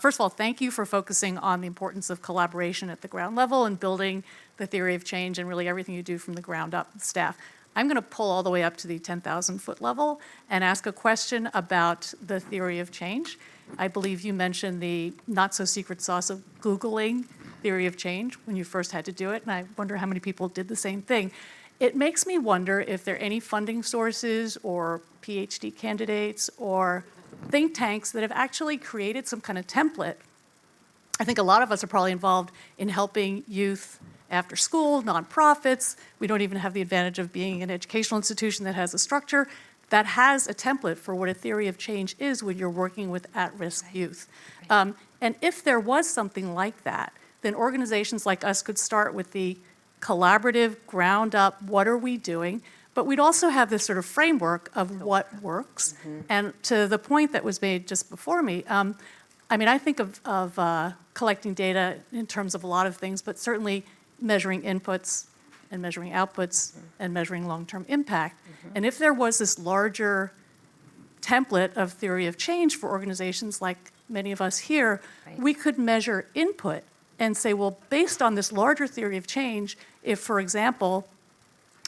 first of all, thank you for focusing on the importance of collaboration at the ground level and building the theory of change and really everything you do from the ground up with staff. I'm going to pull all the way up to the 10,000-foot level and ask a question about the theory of change. I believe you mentioned the not-so-secret sauce of Googling theory of change when you first had to do it, and I wonder how many people did the same thing. It makes me wonder if there are any funding sources or PhD candidates or think tanks that have actually created some kind of template. I think a lot of us are probably involved in helping youth after school, nonprofits. We don't even have the advantage of being an educational institution that has a structure that has a template for what a theory of change is when you're working with at-risk youth. And if there was something like that, then organizations like us could start with the collaborative, ground-up, what are we doing? But we'd also have this sort of framework of what works. And to the point that was made just before me, I mean, I think of collecting data in terms of a lot of things, but certainly measuring inputs and measuring outputs and measuring long-term impact. And if there was this larger template of theory of change for organizations like many of us here, we could measure input and say, well, based on this larger theory of change, if, for example,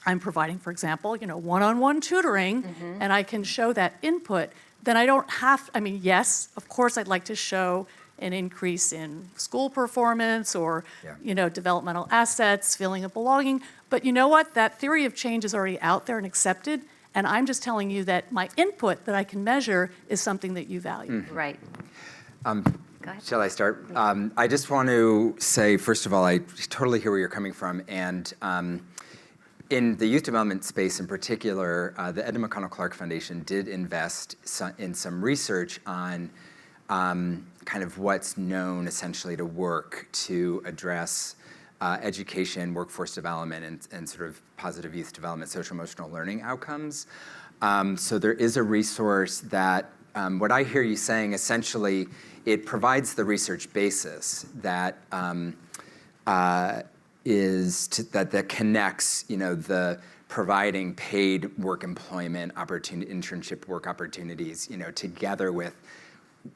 I'm providing, for example, one-on-one tutoring, and I can show that input, then I don't have, I mean, yes, of course I'd like to show an increase in school performance or, developmental assets, feeling of belonging. But you know what? That theory of change is already out there and accepted, and I'm just telling you that my input that I can measure is something that you value.
Right. Go ahead.
Shall I start? I just want to say, first of all, I totally hear where you're coming from, and in the youth development space in particular, the Ed McConnell Clark Foundation did invest in some research on kind of what's known essentially to work to address education, workforce development, and sort of positive youth development, social emotional learning outcomes. So there is a resource that, what I hear you saying, essentially, it provides the research basis that that connects, the providing paid work employment opportunity, internship work opportunities, together with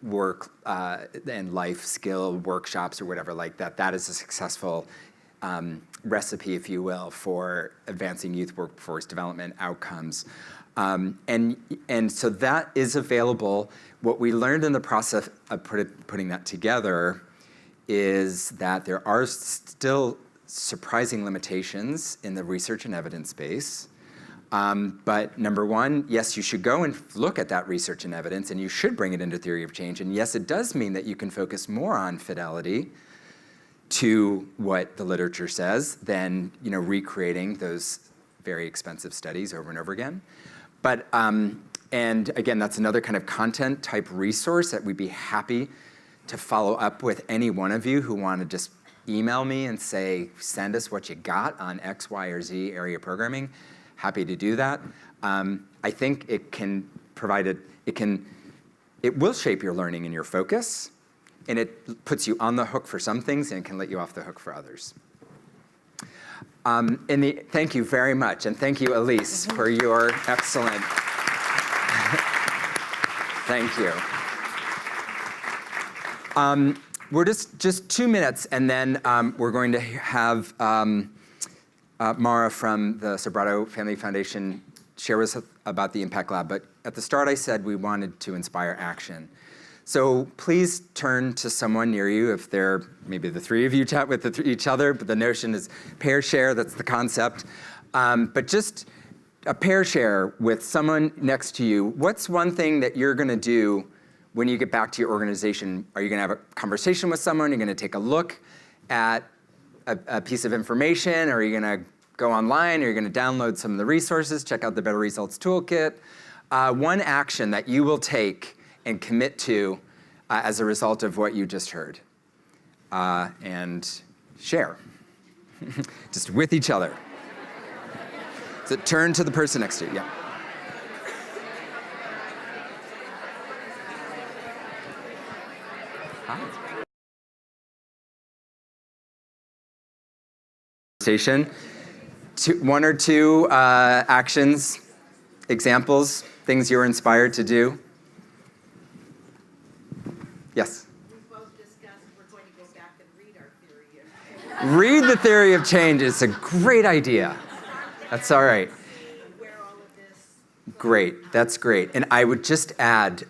work and life skill workshops or whatever like that. That is a successful recipe, if you will, for advancing youth workforce development outcomes. And so that is available. What we learned in the process of putting that together is that there are still surprising limitations in the research and evidence base. But number one, yes, you should go and look at that research and evidence, and you should bring it into theory of change. And yes, it does mean that you can focus more on fidelity to what the literature says than recreating those very expensive studies over and over again. But and again, that's another kind of content type resource that we'd be happy to follow up with any one of you who want to just email me and say, send us what you got on X, Y, or Z area programming. Happy to do that. I think it can provide it will shape your learning and your focus, and it puts you on the hook for some things and it can let you off the hook for others. Thank you very much, and thank you, Elise, for your excellent, thank you. We're just 2 minutes, and then we're going to have Mara from the Sobrato Family Foundation share with us about the Impact Lab. But at the start, I said we wanted to inspire action. So please turn to someone near you. If they're, maybe the three of you chat with each other, but the notion is pair share, that's the concept. But just a pair share with someone next to you. What's one thing that you're gonna do when you get back to your organization? Are you gonna have a conversation with someone? Are you gonna take a look at a piece of information? Or are you gonna go online? Are you gonna download some of the resources, check out the Better Results Toolkit? One action that you will take and commit to as a result of what you just heard. And share, just with each other. So turn to the person next to you, yeah. Hi. One or two actions, examples, things you're inspired to do. Yes?
We both discussed we're going to go back and read our theory of change.
Read the theory of change. It's a great idea. That's all right.
Where all of this
Great. That's great. And I would just add,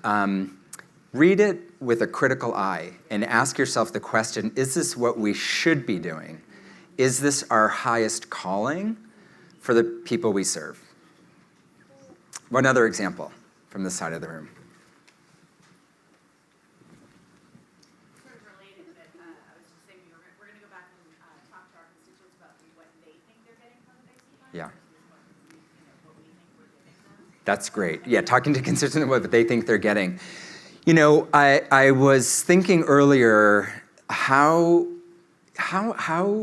read it with a critical eye and ask yourself the question, is this what we should be doing? Is this our highest calling for the people we serve? One other example from this side of the room.
sort of related, but I was just saying we're going to go back and talk to our constituents about what they think they're getting from the basic plan
Yeah.
versus what we think we're giving them.
That's great. Yeah, talking to constituents about what they think they're getting. You know, I was thinking earlier how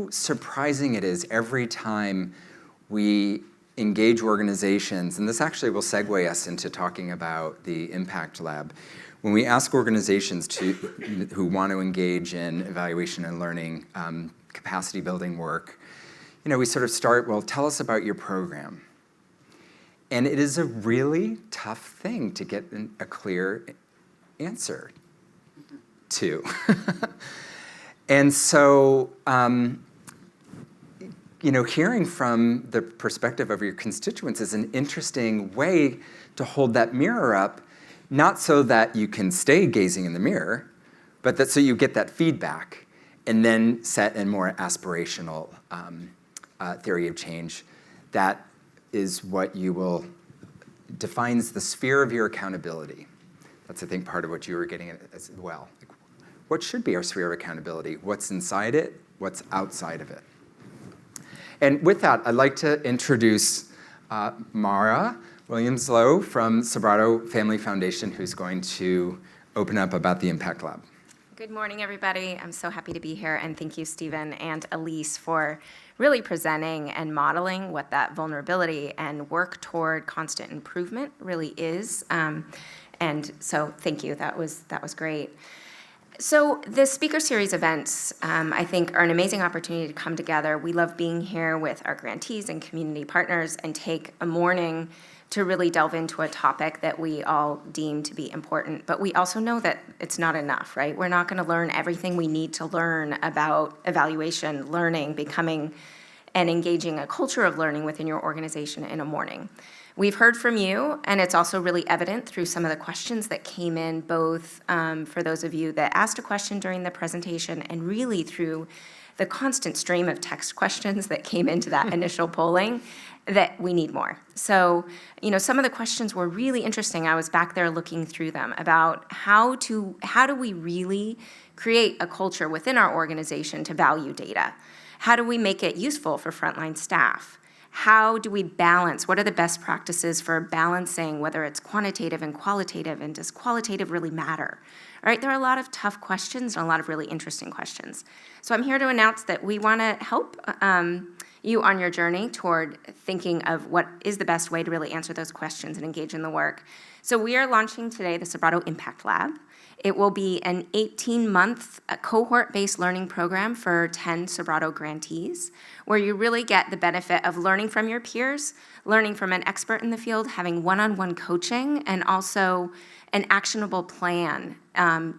surprising it is every time we engage organizations, and this actually will segue us into talking about the Impact Lab. When we ask organizations who want to engage in evaluation and learning, capacity building work, we sort of start, well, tell us about your program. And it is a really tough thing to get a clear answer to. And so, hearing from the perspective of your constituents is an interesting way to hold that mirror up, not so that you can stay gazing in the mirror, but that so you get that feedback and then set a more aspirational theory of change. That is what defines the sphere of your accountability. That's, I think, part of what you were getting at as well. What should be our sphere of accountability? What's inside it? What's outside of it? And with that, I'd like to introduce Mara Williams-Lowe from Sobrato Family Foundation, who's going to open up about the Impact Lab.
Good morning, everybody. I'm so happy to be here, and thank you, Steven and Elise, for really presenting and modeling what that vulnerability and work toward constant improvement really is. And so thank you. That was great. So the speaker series events, I think, are an amazing opportunity to come together. We love being here with our grantees and community partners and take a morning to really delve into a topic that we all deem to be important. But we also know that it's not enough, right? We're not going to learn everything we need to learn about evaluation, learning, becoming, and engaging a culture of learning within your organization in a morning. We've heard from you, and it's also really evident through some of the questions that came in, both for those of you that asked a question during the presentation and really through the constant stream of text questions that came into that initial polling, that we need more. So, some of the questions were really interesting. I was back there looking through them about how do we really create a culture within our organization to value data? How do we make it useful for frontline staff? How do we balance? What are the best practices for balancing, whether it's quantitative and qualitative, and does qualitative really matter? All right, there are a lot of tough questions and a lot of really interesting questions. So I'm here to announce that we want to help you on your journey toward thinking of what is the best way to really answer those questions and engage in the work. So we are launching today the Sobrato Impact Lab. It will be an 18-month cohort-based learning program for 10 Sobrato grantees, where you really get the benefit of learning from your peers, learning from an expert in the field, having one-on-one coaching, and also an actionable plan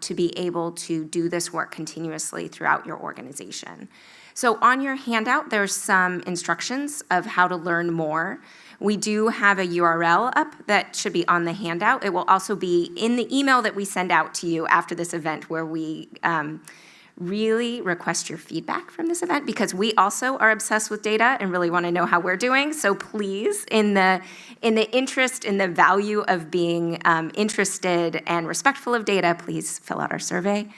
to be able to do this work continuously throughout your organization. So on your handout, there's some instructions of how to learn more. We do have a URL up that should be on the handout. It will also be in the email that we send out to you after this event, where we really request your feedback from this event, because we also are obsessed with data and really want to know how we're doing. So please, in the interest, in the value of being interested and respectful of data, please fill out our survey.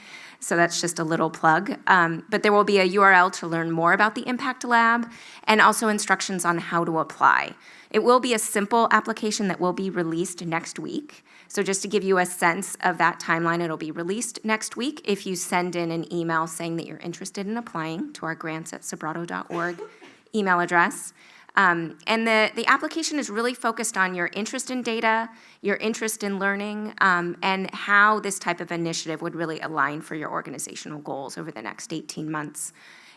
So that's just a little plug. But there will be a URL to learn more about the Impact Lab and also instructions on how to apply. It will be a simple application that will be released next week. So just to give you a sense of that timeline, it'll be released next week if you send in an email saying that you're interested in applying to our grants@sobrato.org email address. And the application is really focused on your interest in data, your interest in learning, and how this type of initiative would really align for your organizational goals over the next 18 months.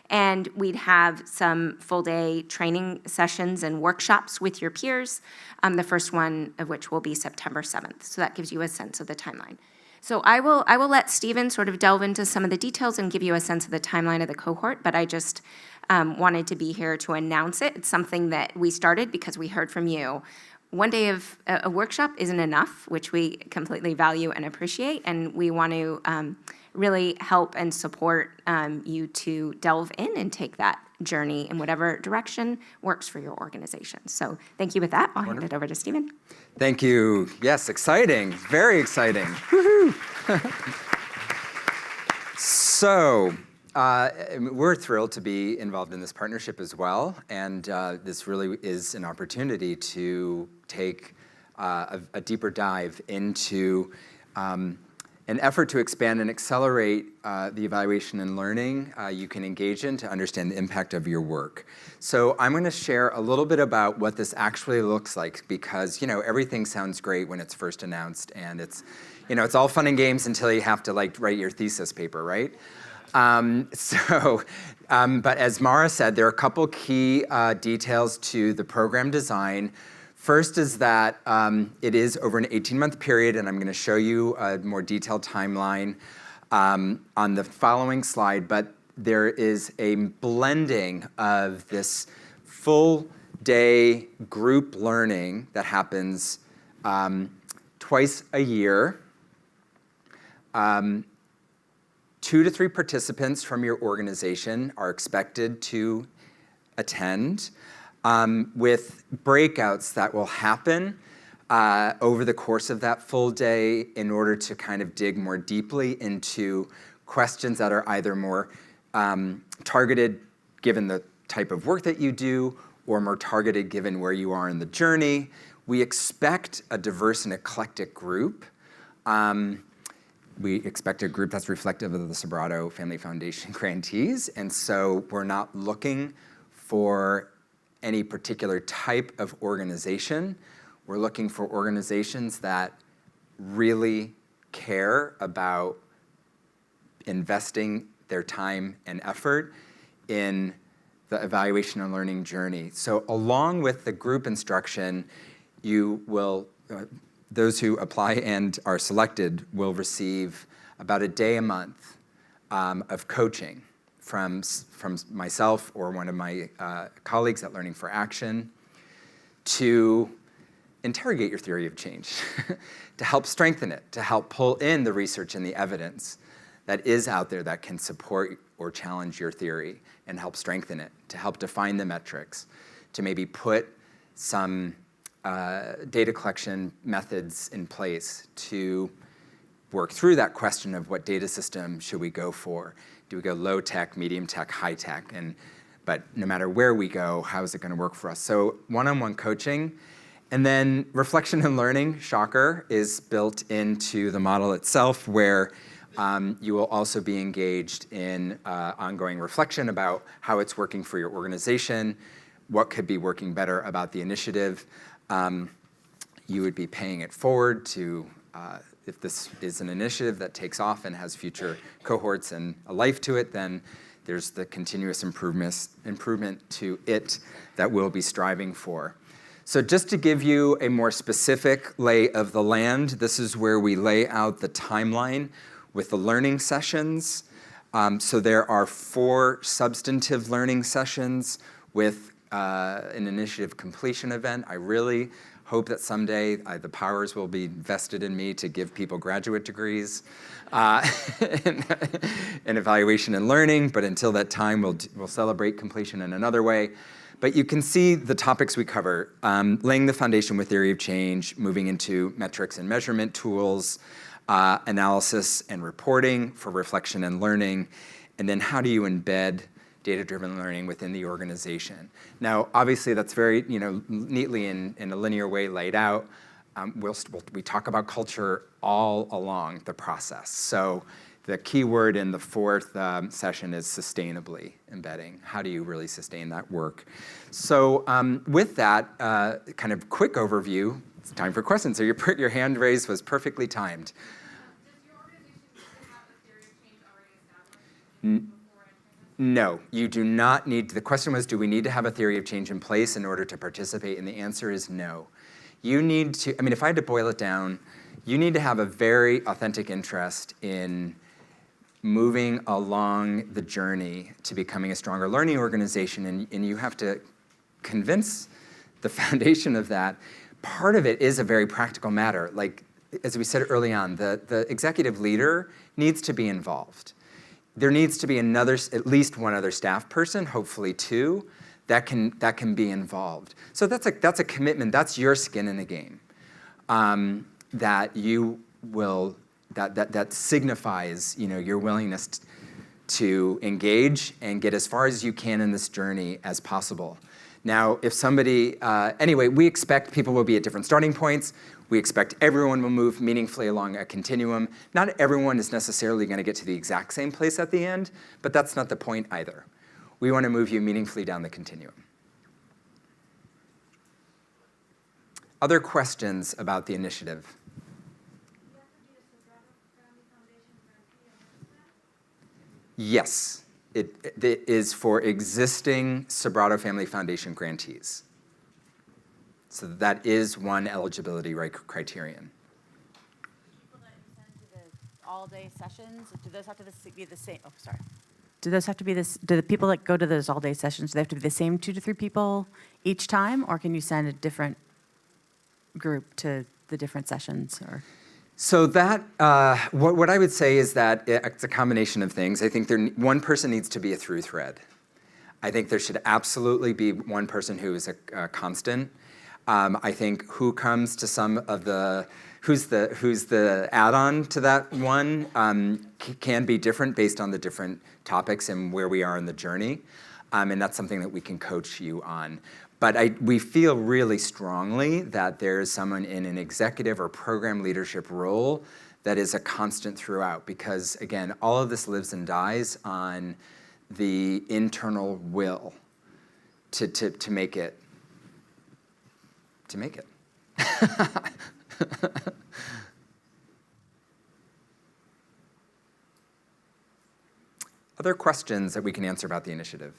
And we'd have some full-day training sessions and workshops with your peers, the first one of which will be September 7th. So that gives you a sense of the timeline. So I will let Steven sort of delve into some of the details and give you a sense of the timeline of the cohort, but I just wanted to be here to announce it. It's something that we started because we heard from you. One day of a workshop isn't enough, which we completely value and appreciate, and we want to really help and support you to delve in and take that journey in whatever direction works for your organization. So thank you with that. I'll hand it over to Steven.
Thank you. Yes, exciting, very exciting. Woohoo! So, we're thrilled to be involved in this partnership as well, and this really is an opportunity to take a deeper dive into an effort to expand and accelerate the evaluation and learning you can engage in to understand the impact of your work. So I'm going to share a little bit about what this actually looks like, because everything sounds great when it's first announced, and it's all fun and games until you have to write your thesis paper, right? But as Mara said, there are a couple key details to the program design. First is that it is over an 18-month period, and I'm going to show you a more detailed timeline on the following slide, but there is a blending of this full-day group learning that happens twice a year. 2 to 3 participants from your organization are expected to attend, with breakouts that will happen over the course of that full day in order to kind of dig more deeply into questions that are either more targeted given the type of work that you do, or more targeted given where you are in the journey. We expect a diverse and eclectic group. We expect a group that's reflective of the Sobrato Family Foundation grantees, and so we're not looking for any particular type of organization. We're looking for organizations that really care about investing their time and effort in the evaluation and learning journey. So along with the group instruction, you will, those who apply and are selected will receive about a day a month of coaching from myself or one of my colleagues at Learning for Action to interrogate your theory of change, to help strengthen it, to help pull in the research and the evidence that is out there that can support or challenge your theory and help strengthen it, to help define the metrics, to maybe put some data collection methods in place to work through that question of what data system should we go for. Do we go low tech, medium tech, high tech? But no matter where we go, how is it going to work for us? So one-on-one coaching. And then reflection and learning, shocker, is built into the model itself, where you will also be engaged in ongoing reflection about how it's working for your organization, what could be working better about the initiative. You would be paying it forward to, if this is an initiative that takes off and has future cohorts and a life to it, then there's the continuous improvement to it that we'll be striving for. So just to give you a more specific lay of the land, this is where we lay out the timeline with the learning sessions. So there are 4 substantive learning sessions with an initiative completion event. I really hope that someday the powers will be vested in me to give people graduate degrees in evaluation and learning, but until that time, we'll celebrate completion in another way. But you can see the topics we cover: laying the foundation with theory of change, moving into metrics and measurement tools, analysis and reporting for reflection and learning, and then how do you embed data-driven learning within the organization. Now, obviously, that's very neatly in a linear way laid out. We talk about culture all along the process. So the key word in the 4th session is sustainably embedding. How do you really sustain that work? So with that kind of quick overview, it's time for questions. So your hand raised was perfectly timed.
Does your organization have a theory of change already established?
No, you do not need. The question was, do we need to have a theory of change in place in order to participate? And the answer is no. You need to, if I had to boil it down, you need to have a very authentic interest in moving along the journey to becoming a stronger learning organization, and you have to convince the foundation of that. Part of it is a very practical matter. Like, as we said early on, the executive leader needs to be involved. There needs to be at least one other staff person, hopefully 2, that can be involved. So that's a commitment. That's your skin in the game. That you will that signifies your willingness to engage and get as far as you can in this journey as possible. Now, if somebody, anyway, we expect people will be at different starting points. We expect everyone will move meaningfully along a continuum. Not everyone is necessarily going to get to the exact same place at the end, but that's not the point either. We want to move you meaningfully down the continuum. Other questions about the initiative? Yes, it is for existing Sobrato Family Foundation grantees. So that is one eligibility criterion.
People that you send to the all-day sessions, do those have to be the same? Oh, sorry. Do those have to be this? Do the people that go to those all-day sessions, do they have to be the same 2 to 3 people each time, or can you send a different group to the different sessions? Or
so that, what I would say is that it's a combination of things. I think one person needs to be a through thread. I think there should absolutely be one person who is a constant. I think who comes to some of the, who's the add-on to that one can be different based on the different topics and where we are in the journey. And that's something that we can coach you on. But we feel really strongly that there is someone in an executive or program leadership role that is a constant throughout, because again, all of this lives and dies on the internal will to make it. Other questions that we can answer about the initiative?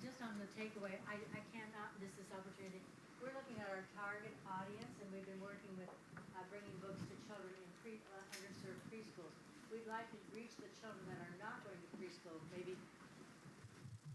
Just on the takeaway, I cannot miss this opportunity. We're looking at our target audience, and we've been working with bringing books to children in underserved preschools. We'd like to reach the children that are not going to preschool, maybe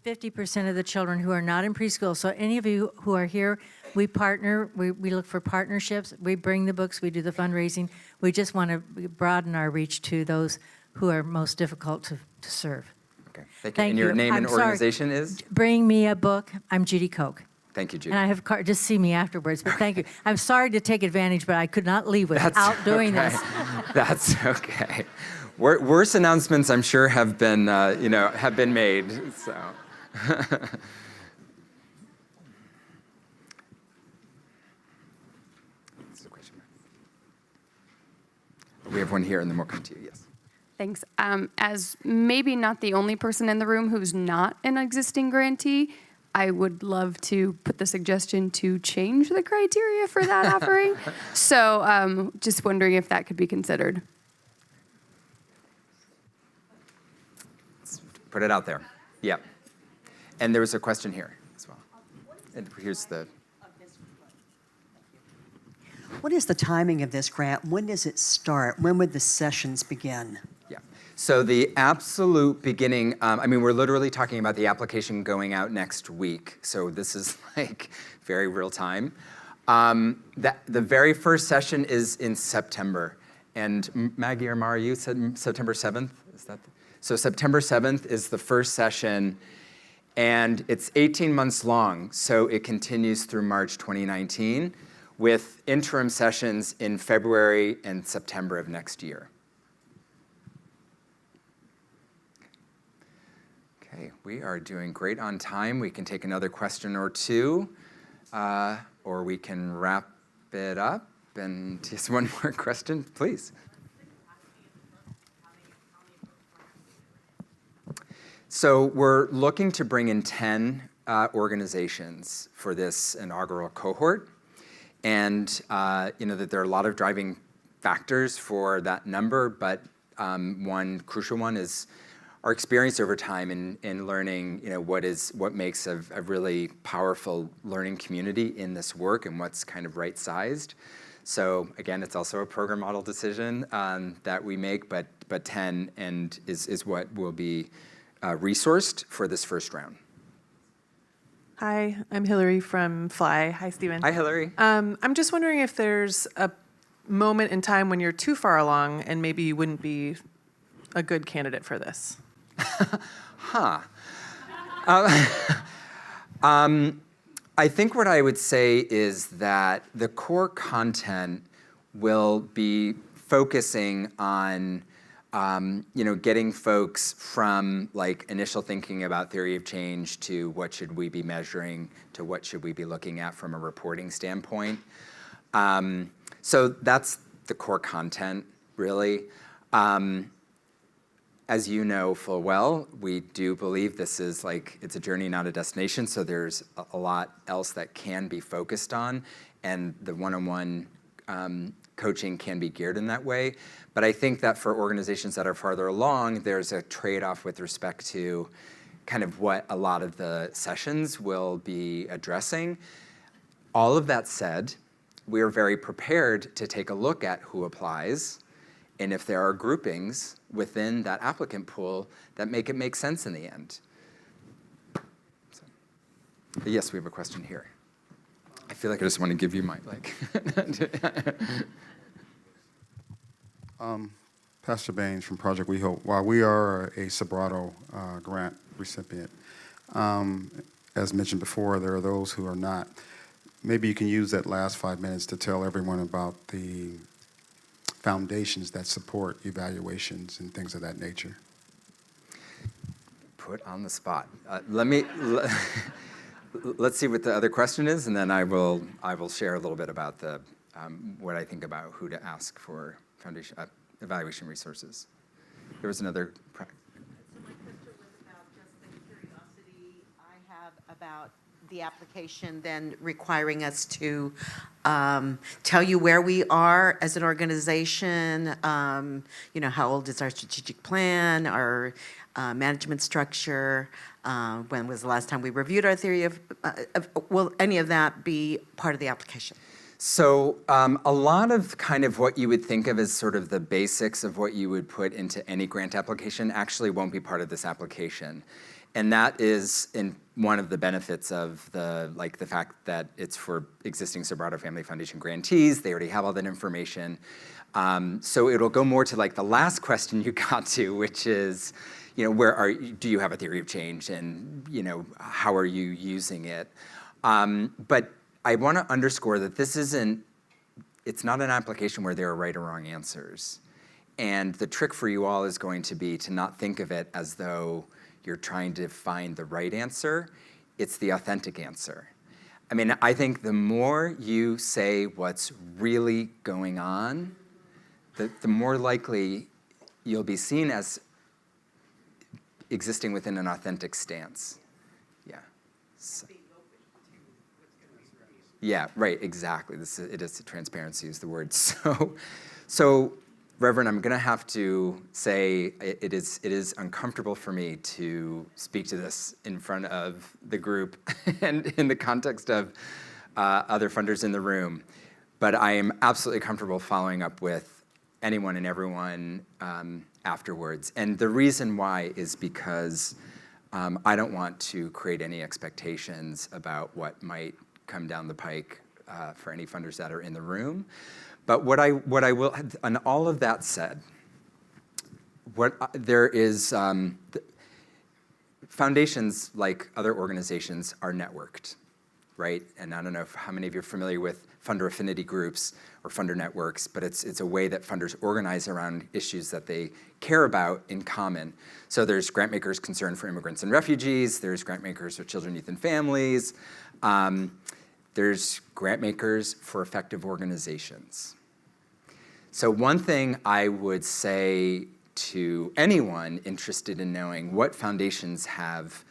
50% of the children who are not in preschool. So any of you who are here, we partner, we look for partnerships, we bring the books, we do the fundraising. We just want to broaden our reach to those who are most difficult to serve.
Okay, thank you.
Thank
And your
you.
name
I'm
and
sorry.
organization is?
Bring me a book. I'm Judy Koch.
Thank you, Judy.
And I have a card, just see me afterwards, but thank you. I'm sorry to take advantage, but I could not leave without doing this.
That's okay. Worse announcements, I'm sure, have been made. So. We have one here, and then we'll come to you. Yes.
Thanks. As maybe not the only person in the room who's not an existing grantee, I would love to put the suggestion to change the criteria for that offering. So just wondering if that could be considered.
Let's put it out there. Yeah. And there was a question here as well. And here's the...
What is the timing of this grant? When does it start? When would the sessions begin?
Yeah. So the absolute beginning, we're literally talking about the application going out next week. So this is like very real time. The very first session is in September. And Maggie or Mara, you said September 7th? Is that? So September 7th is the first session. And it's 18 months long. So it continues through March 2019. With interim sessions in February and September of next year. Okay, we are doing great on time. We can take another question or two, or we can wrap it up. And just one more question, please. So we're looking to bring in 10 organizations for this inaugural cohort. And that there are a lot of driving factors for that number, but one crucial one is our experience over time in learning, what makes a really powerful learning community in this work and what's kind of right-sized. So again, it's also a program model decision that we make, but 10 and is what will be resourced for this first round.
Hi, I'm Hillary from Fly. Hi, Steven.
Hi, Hillary.
I'm just wondering if there's a moment in time when you're too far along and maybe you wouldn't be a good candidate for this.
I think what I would say is that the core content will be focusing on getting folks from like initial thinking about theory of change to what should we be measuring to what should we be looking at from a reporting standpoint. So that's the core content, really. As you know full well, we do believe this is like, it's a journey, not a destination, so there's a lot else that can be focused on, and the one-on-one coaching can be geared in that way. But I think that for organizations that are farther along, there's a trade-off with respect to kind of what a lot of the sessions will be addressing. All of that said, we are very prepared to take a look at who applies, and if there are groupings within that applicant pool that make it make sense in the end. So, yes, we have a question here. I feel like I just want to give you my, like.
Pastor Baines from Project We Hope. While we are a Sobrato grant recipient, as mentioned before, there are those who are not. Maybe you can use that last 5 minutes to tell everyone about the foundations that support evaluations and things of that nature.
Put on the spot. Let's see what the other question is, and then I will share a little bit about the what I think about who to ask for foundation evaluation resources. There was another.
So my question was about just the curiosity I have about the application then requiring us to tell you where we are as an organization, how old is our strategic plan, our management structure, when was the last time we reviewed our theory of, will any of that be part of the application?
So a lot of kind of what you would think of as sort of the basics of what you would put into any grant application actually won't be part of this application. And that is in one of the benefits of the fact that it's for existing Sobrato Family Foundation grantees. They already have all that information. So it'll go more to like the last question you got to, which is, do you have a theory of change, and how are you using it? But I want to underscore that it's not an application where there are right or wrong answers. And the trick for you all is going to be to not think of it as though you're trying to find the right answer. It's the authentic answer. I mean, I think the more you say what's really going on, the more likely you'll be seen as existing within an authentic stance. Yeah. So, yeah, right, exactly. It is transparency is the word. So, Reverend, I'm going to have to say it is uncomfortable for me to speak to this in front of the group and in the context of other funders in the room. But I am absolutely comfortable following up with anyone and everyone afterwards. And the reason why is because I don't want to create any expectations about what might come down the pike for any funders that are in the room. But what I will, and all of that said, foundations, like other organizations, are networked, right? And I don't know how many of you are familiar with funder affinity groups or funder networks, but it's a way that funders organize around issues that they care about in common. So there's grantmakers concerned for immigrants and refugees, there's grantmakers for children, youth, and families, there's grantmakers for effective organizations. So one thing I would say to anyone interested in knowing what foundations have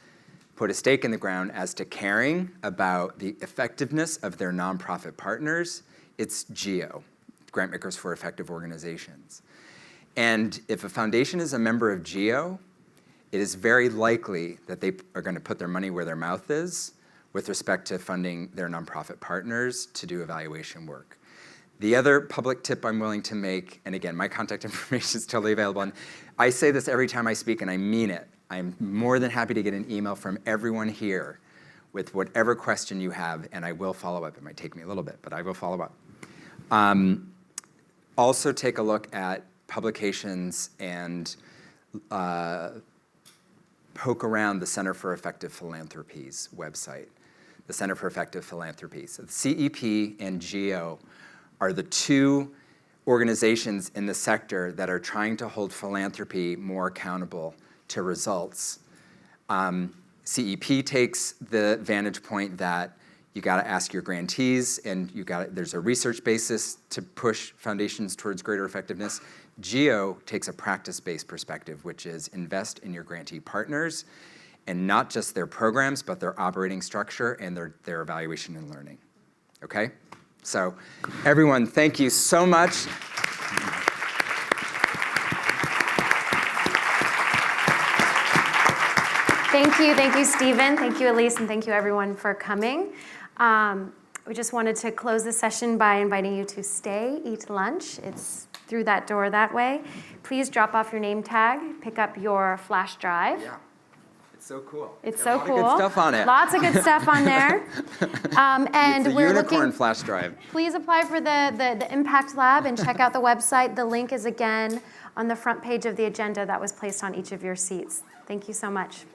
put a stake in the ground as to caring about the effectiveness of their nonprofit partners, it's GEO, Grantmakers for Effective Organizations. And if a foundation is a member of GEO, it is very likely that they are going to put their money where their mouth is with respect to funding their nonprofit partners to do evaluation work. The other public tip I'm willing to make, and again, my contact information is totally available, and I say this every time I speak, and I mean it. I'm more than happy to get an email from everyone here with whatever question you have, and I will follow up. It might take me a little bit, but I will follow up. Also take a look at publications and poke around the Center for Effective Philanthropy's website, the Center for Effective Philanthropy. So the CEP and GEO are the two organizations in the sector that are trying to hold philanthropy more accountable to results. CEP takes the vantage point that you got to ask your grantees, and there's a research basis to push foundations towards greater effectiveness. GEO takes a practice-based perspective, which is invest in your grantee partners, and not just their programs, but their operating structure and their evaluation and learning. Okay? So everyone, thank you so much.
Thank you, Steven. Thank you, Elise, and thank you, everyone, for coming. We just wanted to close the session by inviting you to stay, eat lunch. It's through that door that way. Please drop off your name tag, pick up your flash drive.
Yeah, it's so cool.
It's so cool.
Lots of good stuff on it.
Lots of good stuff on there. And
it's a
we're
unicorn
looking.
flash drive.
Please apply for the Impact Lab and check out the website. The link is again on the front page of the agenda that was placed on each of your seats. Thank you so much.